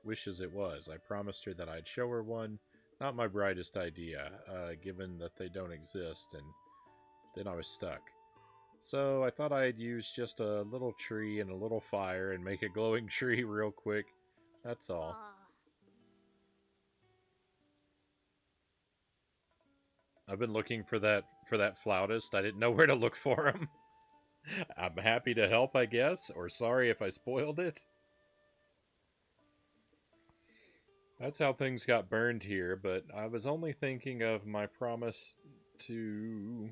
wishes it was. I promised her that I'd show her one. Not my brightest idea, given that they don't exist, and then I was stuck. So I thought I'd use just a little tree and a little fire and make a glowing tree real quick. That's all. I've been looking for that flautist. I didn't know where to look for him. I'm happy to help, I guess, or sorry if I spoiled it. That's how things got burned here, but I was only thinking of my promise to...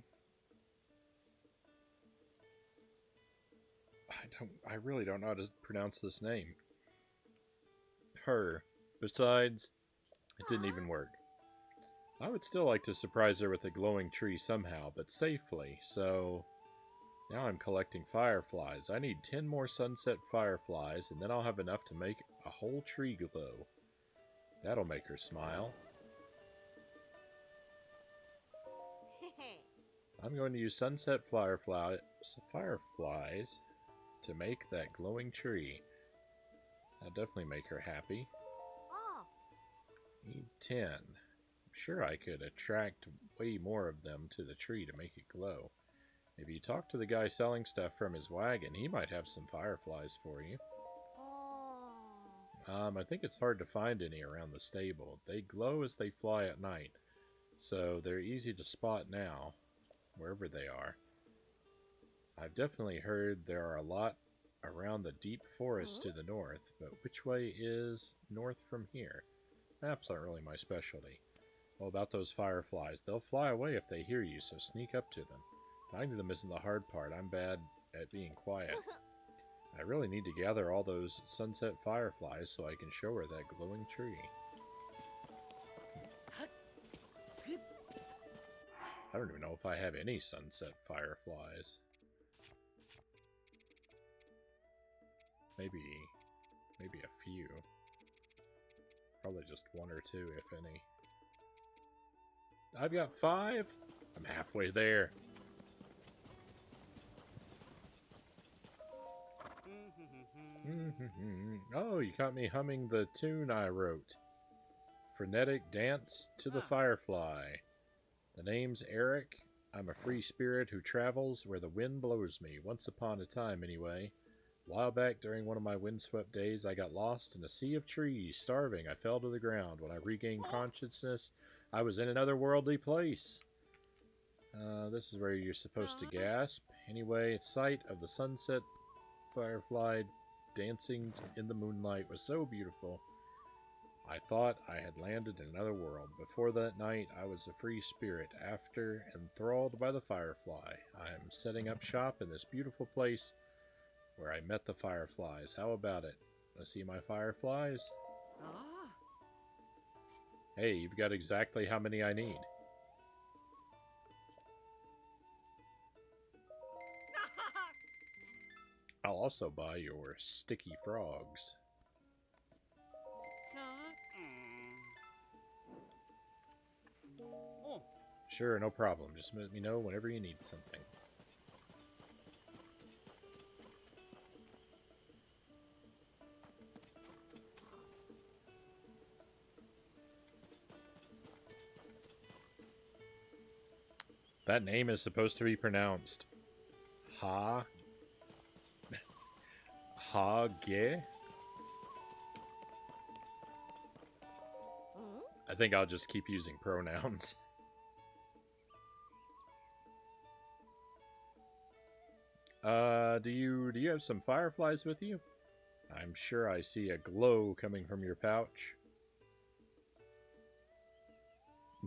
I really don't know how to pronounce this name. Her. Besides, it didn't even work. I would still like to surprise her with a glowing tree somehow, but safely, so... Now I'm collecting fireflies. I need 10 more sunset fireflies, and then I'll have enough to make a whole tree glow. That'll make her smile. I'm going to use sunset fireflies to make that glowing tree. That'll definitely make her happy. Need 10. I'm sure I could attract way more of them to the tree to make it glow. Maybe you talk to the guy selling stuff from his wagon. He might have some fireflies for you. I think it's hard to find any around the stable. They glow as they fly at night, so they're easy to spot now, wherever they are. I've definitely heard there are a lot around the deep forest to the north, but which way is north from here? Maps aren't really my specialty. Well, about those fireflies, they'll fly away if they hear you, so sneak up to them. Finding them isn't the hard part. I'm bad at being quiet. I really need to gather all those sunset fireflies so I can show her that glowing tree. I don't even know if I have any sunset fireflies. Maybe a few. Probably just one or two, if any. I've got 5? I'm halfway there. Oh, you caught me humming the tune I wrote. Frenetic dance to the firefly. The name's Eric. I'm a free spirit who travels where the wind blows me. Once upon a time, anyway. A while back, during one of my windswept days, I got lost in a sea of trees. Starving, I fell to the ground. When I regained consciousness, I was in another worldly place. This is where you're supposed to gasp. Anyway, sight of the sunset firefly dancing in the moonlight was so beautiful. I thought I had landed in another world. Before that night, I was a free spirit. After, enthralled by the firefly, I'm setting up shop in this beautiful place where I met the fireflies. How about it? Want to see my fireflies? Hey, you've got exactly how many I need. I'll also buy your sticky frogs. Sure, no problem. Just let me know whenever you need something. That name is supposed to be pronounced Hage. I think I'll just keep using pronouns. Do you have some fireflies with you? I'm sure I see a glow coming from your pouch.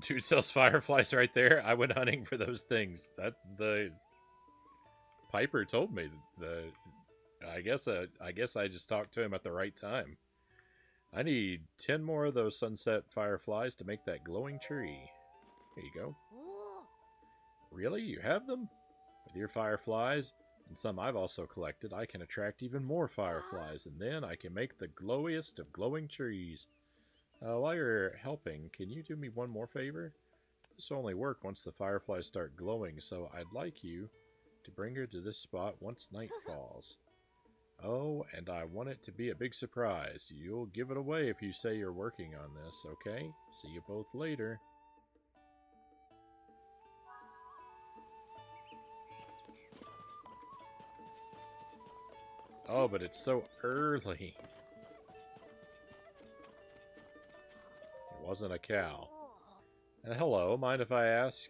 Dude sells fireflies right there. I went hunting for those things. That's the Piper told me. I guess I just talked to him at the right time. I need 10 more of those sunset fireflies to make that glowing tree. Here you go. Really? You have them? With your fireflies, and some I've also collected, I can attract even more fireflies, and then I can make the glowiest of glowing trees. While you're helping, can you do me one more favor? This will only work once the fireflies start glowing, so I'd like you to bring her to this spot once night falls. Oh, and I want it to be a big surprise. You'll give it away if you say you're working on this, okay? See you both later. Oh, but it's so early. It wasn't a cow. Hello, mind if I ask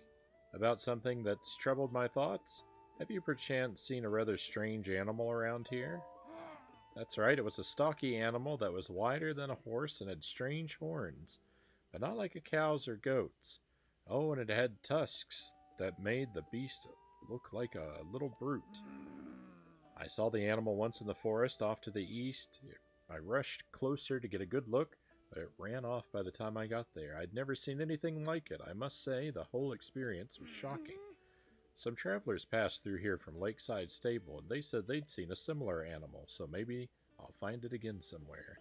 about something that's troubled my thoughts? Have you perchance seen a rather strange animal around here? That's right, it was a stocky animal that was wider than a horse and had strange horns, but not like a cow's or goat's. Oh, and it had tusks that made the beast look like a little brute. I saw the animal once in the forest off to the east. I rushed closer to get a good look, but it ran off by the time I got there. I'd never seen anything like it. I must say, the whole experience was shocking. Some travelers passed through here from Lakeside Stable, and they said they'd seen a similar animal, so maybe I'll find it again somewhere.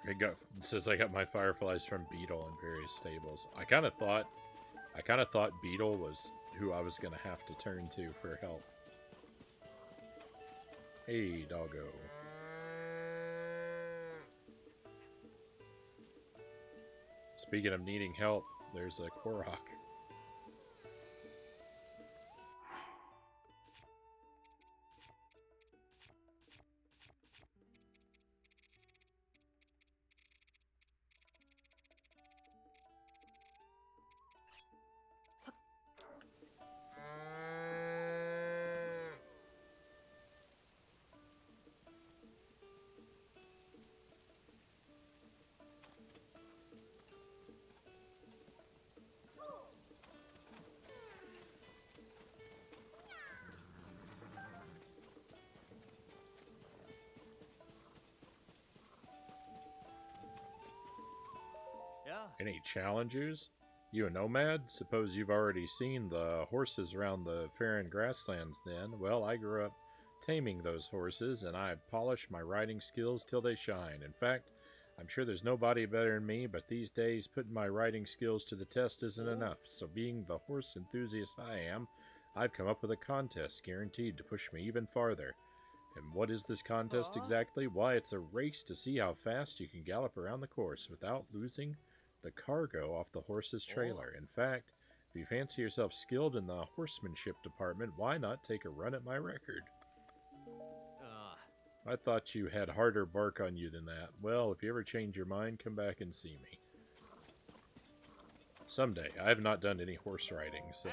It says I got my fireflies from Beetle in various stables. I kind of thought Beetle was who I was gonna have to turn to for help. Hey, doggo. Speaking of needing help, there's a Korok. Any challengers? You a nomad? Suppose you've already seen the horses around the Farron grasslands then. Well, I grew up taming those horses, and I polish my riding skills till they shine. In fact, I'm sure there's nobody better than me, but these days putting my riding skills to the test isn't enough. So being the horse enthusiast I am, I've come up with a contest guaranteed to push me even farther. And what is this contest exactly? Why, it's a race to see how fast you can gallop around the course without losing the cargo off the horse's trailer. In fact, if you fancy yourself skilled in the horsemanship department, why not take a run at my record? I thought you had harder bark on you than that. Well, if you ever change your mind, come back and see me. Someday. I have not done any horse riding, so...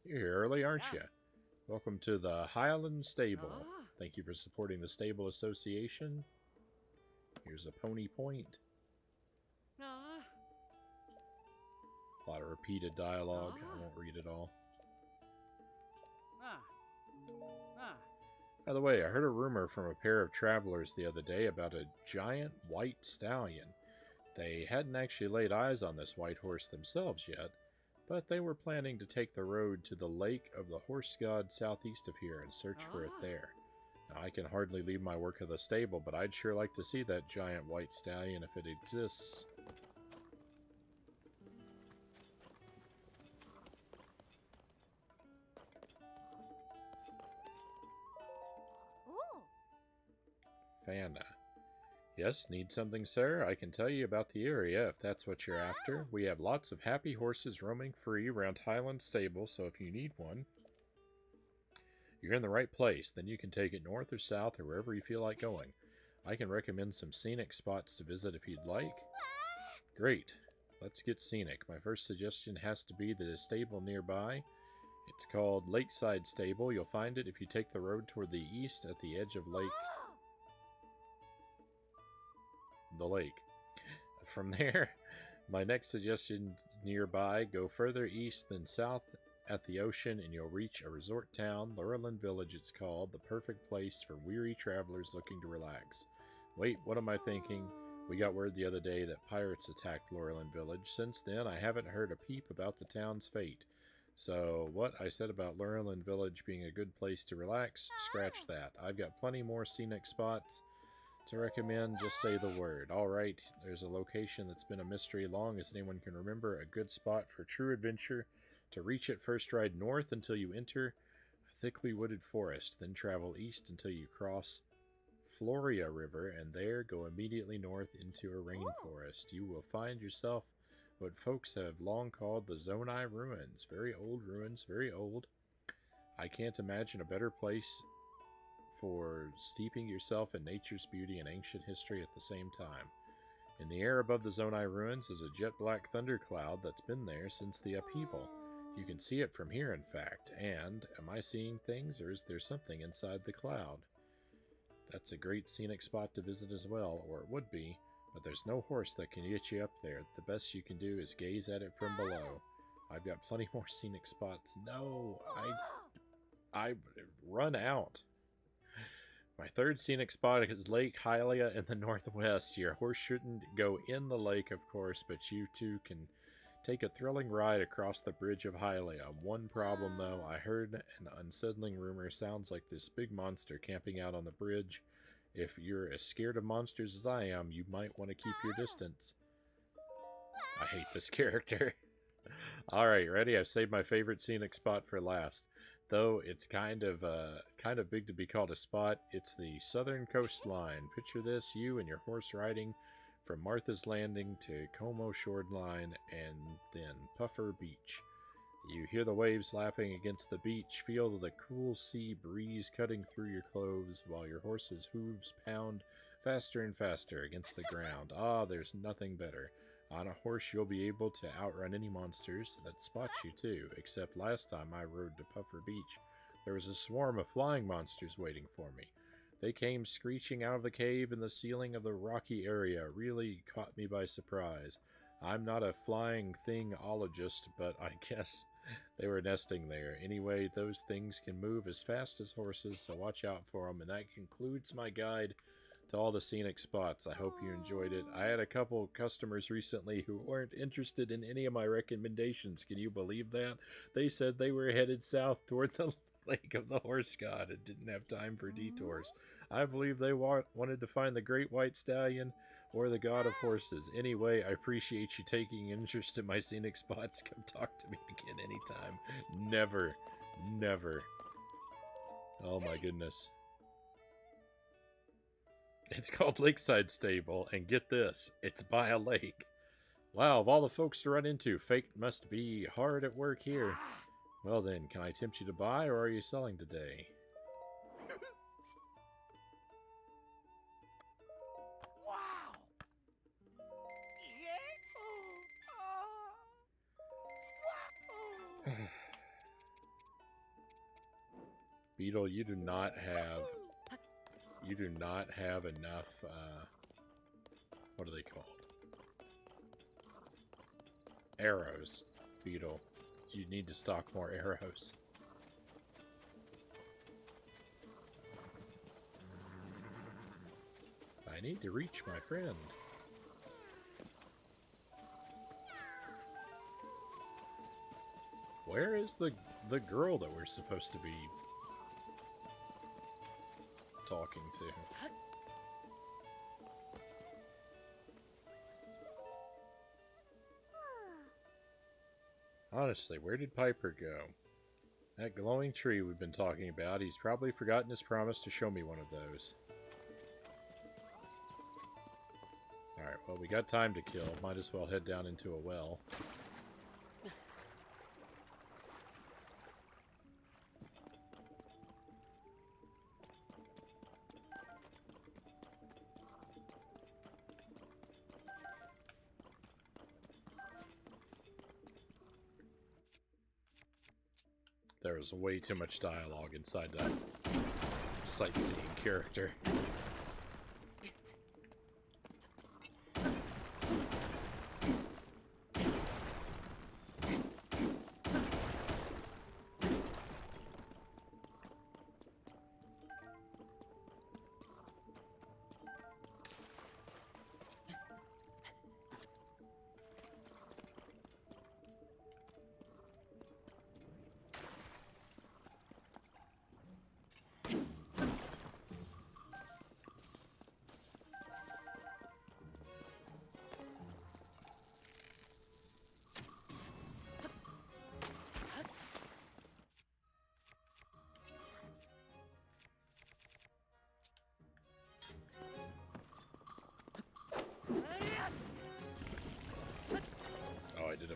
You're here early, aren't you? Welcome to the Highland Stable. Thank you for supporting the Stable Association. Here's a pony point. A lot of repeated dialogue. I won't read it all. By the way, I heard a rumor from a pair of travelers the other day about a giant white stallion. They hadn't actually laid eyes on this white horse themselves yet, but they were planning to take the road to the Lake of the Horse God southeast of here and search for it there. Now, I can hardly leave my work at the stable, but I'd sure like to see that giant white stallion if it exists. Fana. Yes, need something, sir? I can tell you about the area if that's what you're after. We have lots of happy horses roaming free around Highland Stable, so if you need one, you're in the right place. Then you can take it north or south or wherever you feel like going. I can recommend some scenic spots to visit if you'd like. Great. Let's get scenic. My first suggestion has to be the stable nearby. It's called Lakeside Stable. You'll find it if you take the road toward the east at the edge of the lake. From there, my next suggestion nearby, go further east than south at the ocean and you'll reach a resort town, Lurelin Village it's called, the perfect place for weary travelers looking to relax. Wait, what am I thinking? We got word the other day that pirates attacked Lurelin Village. Since then, I haven't heard a peep about the town's fate. So, what I said about Lurelin Village being a good place to relax, scratch that. I've got plenty more scenic spots to recommend, just say the word. Alright, there's a location that's been a mystery long as anyone can remember. A good spot for true adventure. To reach it, first ride north until you enter a thickly wooded forest. Then travel east until you cross Floria River, and there go immediately north into a rainforest. You will find yourself what folks have long called the Zonai Ruins. Very old ruins, very old. I can't imagine a better place for steeping yourself in nature's beauty and ancient history at the same time. In the air above the Zonai Ruins is a jet-black thundercloud that's been there since the upheaval. You can see it from here, in fact. And, am I seeing things, or is there something inside the cloud? That's a great scenic spot to visit as well, or it would be, but there's no horse that can get you up there. The best you can do is gaze at it from below. I've got plenty more scenic spots. No, I run out. My third scenic spot is Lake Hylia in the northwest. Your horse shouldn't go in the lake, of course, but you too can take a thrilling ride across the bridge of Hylia. One problem, though, I heard an unsettling rumor. Sounds like this big monster camping out on the bridge. If you're as scared of monsters as I am, you might want to keep your distance. I hate this character. Alright, ready? I've saved my favorite scenic spot for last. Though it's kind of big to be called a spot. It's the southern coastline. Picture this, you and your horse riding from Martha's Landing to Como Shoreline and then Puffer Beach. You hear the waves lapping against the beach, feel the cool sea breeze cutting through your clothes while your horse's hooves pound faster and faster against the ground. Ah, there's nothing better. On a horse you'll be able to outrun any monsters that spot you too, except last time I rode to Puffer Beach, there was a swarm of flying monsters waiting for me. They came screeching out of the cave in the ceiling of the rocky area. Really caught me by surprise. I'm not a flying thingologist, but I guess they were nesting there. Anyway, those things can move as fast as horses, so watch out for them. And that concludes my guide to all the scenic spots. I hope you enjoyed it. I had a couple customers recently who weren't interested in any of my recommendations. Can you believe that? They said they were headed south toward the Lake of the Horse God and didn't have time for detours. I believe they wanted to find the Great White Stallion or the God of Horses. Anyway, I appreciate you taking interest in my scenic spots. Come talk to me again anytime. Never, never. Oh my goodness. It's called Lakeside Stable, and get this, it's by a lake. Wow, of all the folks to run into, fate must be hard at work here. Well then, can I tempt you to buy, or are you selling today? Wow! Yeah. Beetle, you do not have enough, what are they called? Arrows, Beetle. You need to stock more arrows. I need to reach my friend. Where is the girl that we're supposed to be talking to? Honestly, where did Piper go? That glowing tree we've been talking about, he's probably forgotten his promise to show me one of those. Alright, well, we got time to kill. Might as well head down into a well. There was way too much dialogue inside that sightseeing character.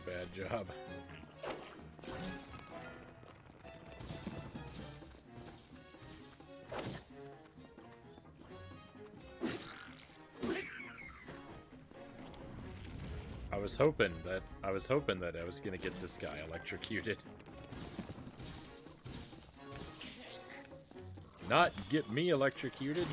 bad job. I was hoping that I was gonna get this guy electrocuted. Not get me electrocuted.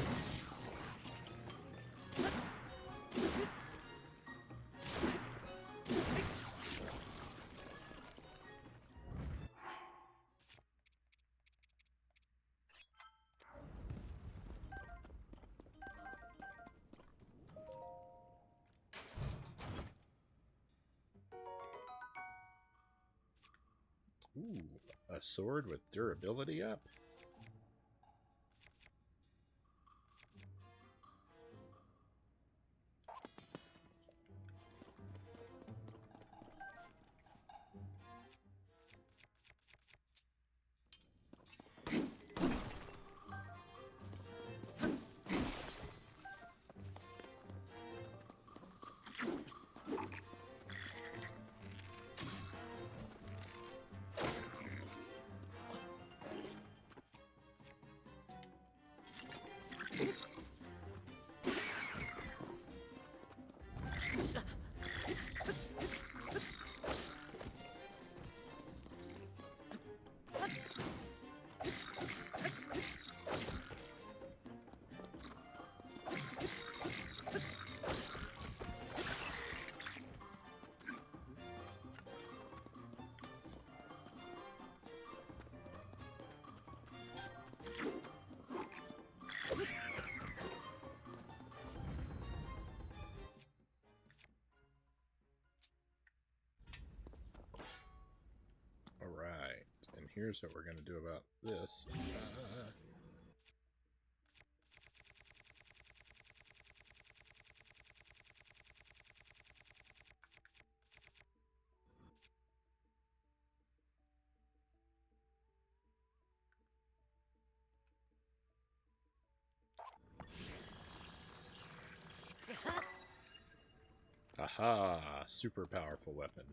Ooh, a sword with durability up. Alright, and here's what we're going to do about this. Aha! Super powerful weapon.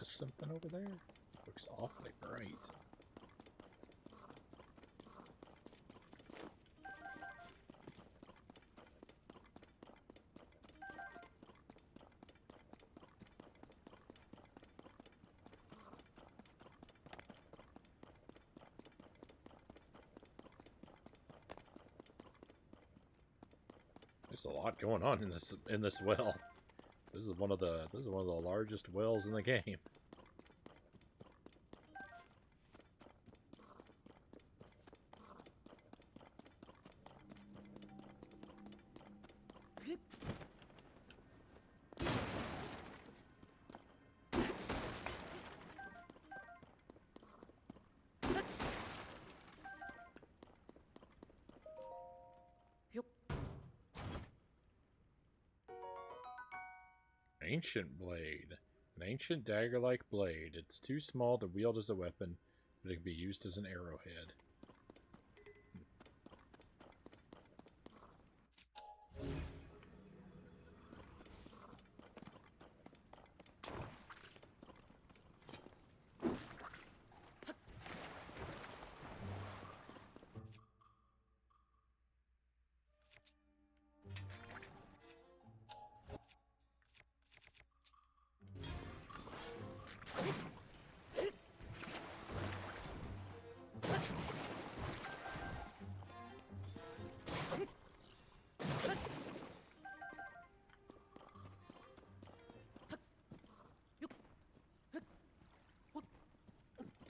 miss something over there? Looks awfully bright. There's a lot going on in this well. This is one of the largest wells in the game. Ancient blade. An ancient dagger-like blade. It's too small to wield as a weapon, but it can be used as an arrowhead.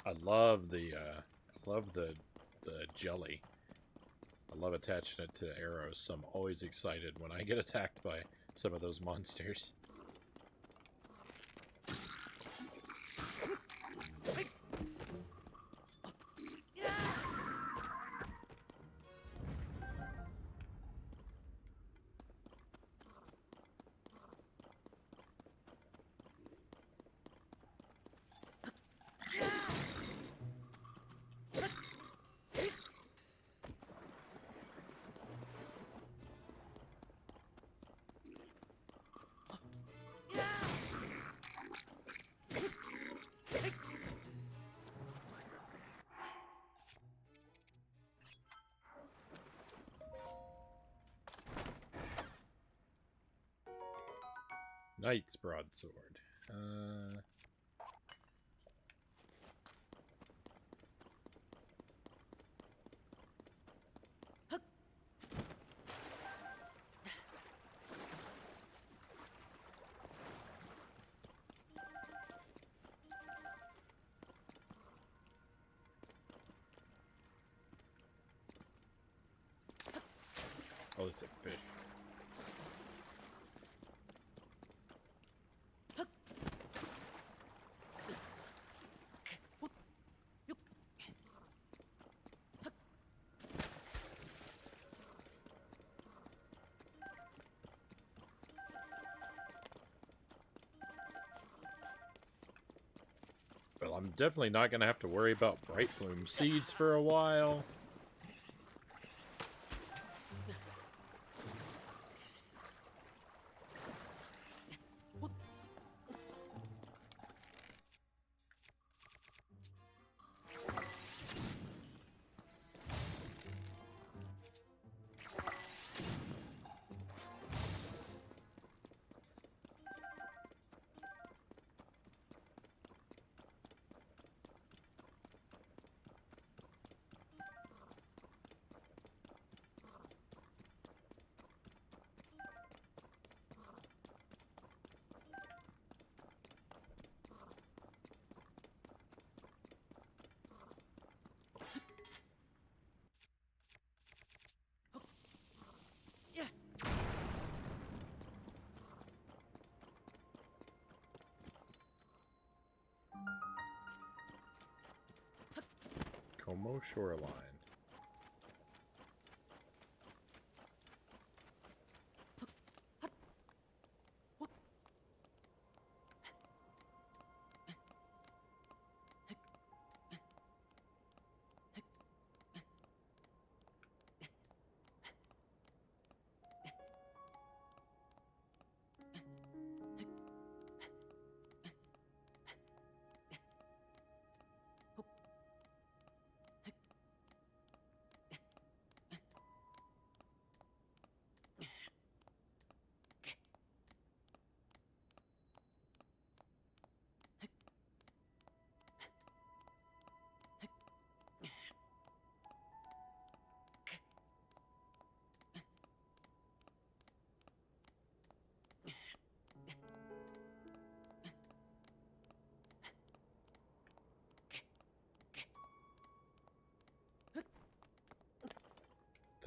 I love the jelly. I love attaching it to arrows, so I'm always excited when I get attacked by some of those monsters. Knight's broadsword. Oh, it's a fish. Well, I'm definitely not going to have to worry about Bright Bloom seeds for a while. Como Shoreline.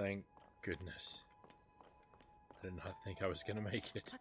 Thank goodness. I did not think I was going to make it.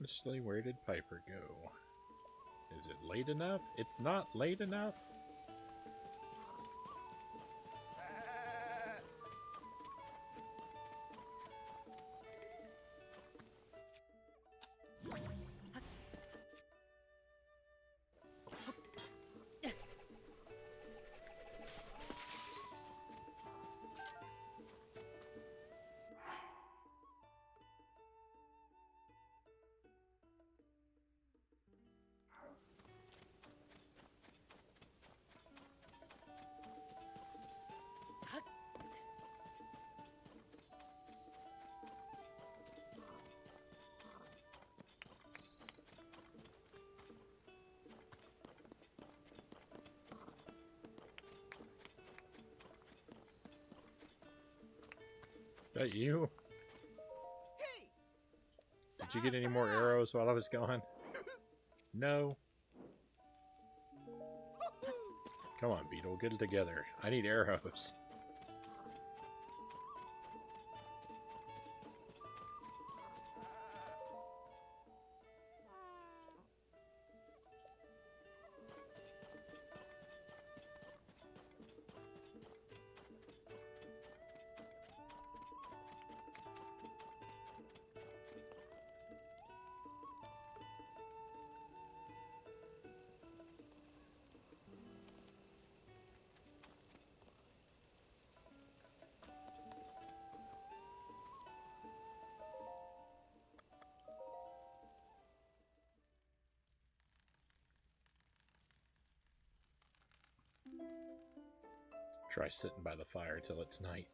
Honestly, where did Piper go? Is it late enough? It's not late enough? That you? Hey! Did you get any more arrows while I was gone? No. Come on, Beetle, get it together. I need arrows. Try sitting by the fire till it's night.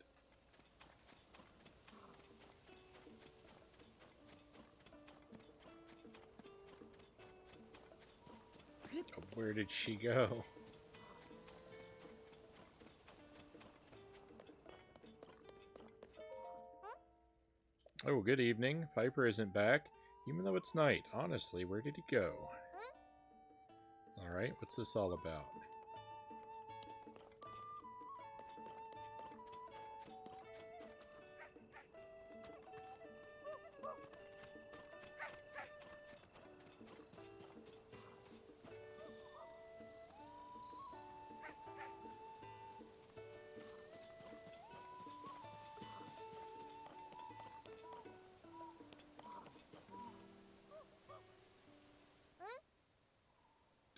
Oh, where did she go? Oh, good evening. Piper isn't back, even though it's night. Honestly, where did he go? Alright, what's this all about?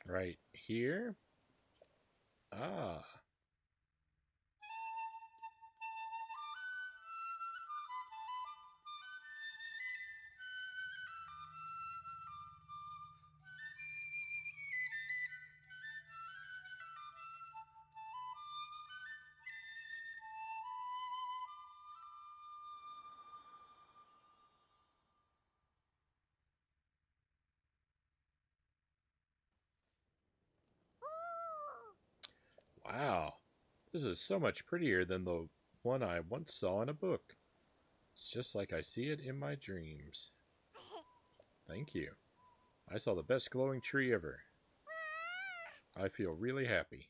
Right here? Ah. Wow. This is so much prettier than the one I once saw in a book. It's just like I see it in my dreams. Thank you. I saw the best glowing tree ever. I feel really happy.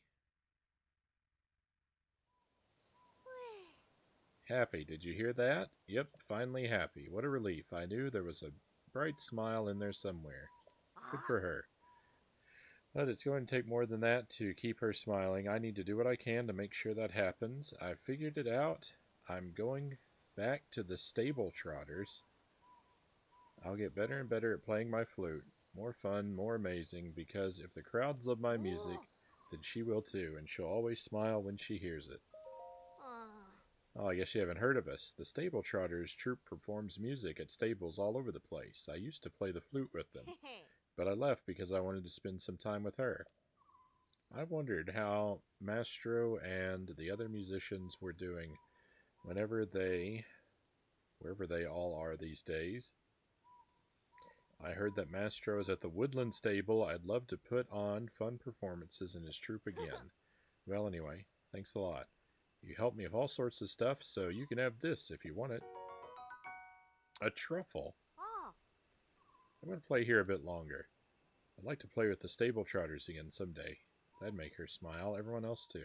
Happy, did you hear that? Yep, finally happy. What a relief. I knew there was a bright smile in there somewhere. Good Ah, for her. But it's going to take more than that to keep her smiling. I need to do what I can to make sure that happens. I've figured it out. I'm going back to the stable trotters. I'll get better and better at playing my flute. More fun, more amazing, because if the crowds love my music, oh, then she will too, and she'll always smile when she hears it. ah. Oh, I guess you haven't heard of us. The Stable Trotters troupe performs music at stables all over the place. I used to play the flute with them, Hey, but I left because I wanted to spend some time with her. I wondered how Mastro and the other musicians were doing whenever they, wherever they all are these days. I heard that Mastro is at the Woodland Stable. I'd love to put on fun performances in his troupe again. Well, anyway, thanks a lot. You help me with all sorts of stuff, so you can have this if you want it. A truffle. oh, I'm going to play here a bit longer. I'd like to play with the Stable Trotters again someday. That'd make her smile, everyone else too.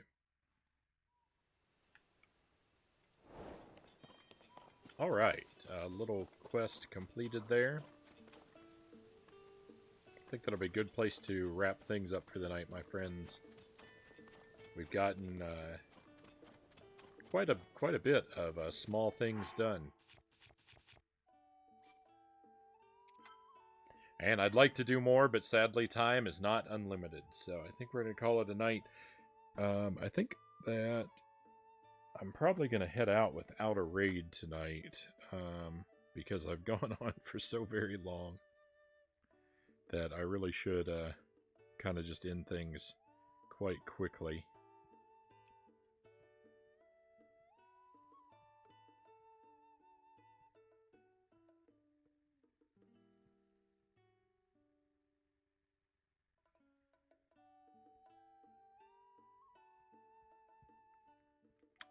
Alright, a little quest completed there. I think that'll be a good place to wrap things up for the night, my friends. We've gotten quite a bit of small things done. And I'd like to do more, but sadly time is not unlimited. So I think we're going to call it a night. I think that I'm probably going to head out without a raid tonight, because I've gone on for so very long that I really should kind of just end things quite quickly.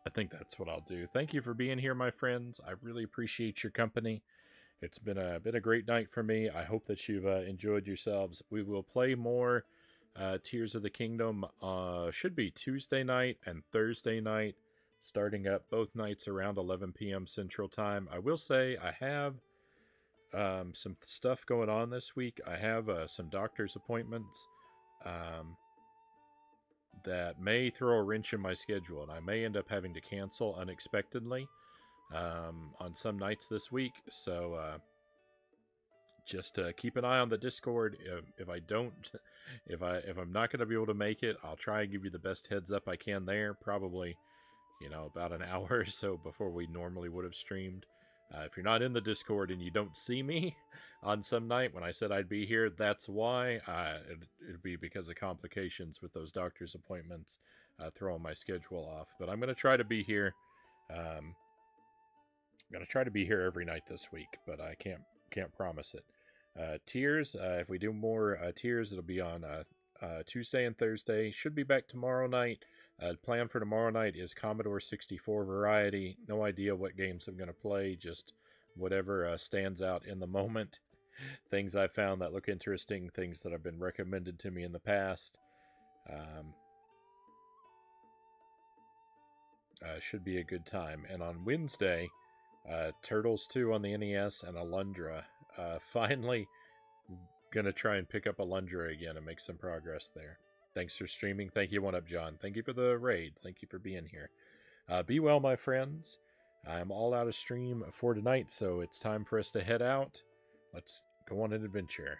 I think that's what I'll do. Thank you for being here, my friends. I really appreciate your company. It's been a great night for me. I hope that you've enjoyed yourselves. We will play more Tears of the Kingdom. Should be Tuesday night and Thursday night, starting up both nights around 11 p.m. Central Time. I will say I have some stuff going on this week. I have some doctor's appointments. That may throw a wrench in my schedule, and I may end up having to cancel unexpectedly on some nights this week. So just keep an eye on the Discord. If I don't, if I'm not going to be able to make it, I'll try and give you the best heads up I can there. Probably, about an hour or so before we normally would have streamed. If you're not in the Discord and you don't see me on some night when I said I'd be here, that's why. It'd be because of complications with those doctor's appointments throwing my schedule off. But I'm going to try to be here. I'm going to try to be here every night this week, but I can't promise it. Tiers, if we do more tiers, it'll be on Tuesday and Thursday. Should be back tomorrow night. Plan for tomorrow night is Commodore 64 variety. No idea what games I'm going to play, just whatever stands out in the moment. Things I found that look interesting, things that have been recommended to me in the past. Should be a good time. And on Wednesday, Turtles 2 on the NES and Alundra. Finally, gonna try and pick up Alundra again and make some progress there. Thanks for streaming. Thank you, One Up John. Thank you for the raid. Thank you for being here. Be well, my friends. I'm all out of stream for tonight, so it's time for us to head out. Let's go on an adventure.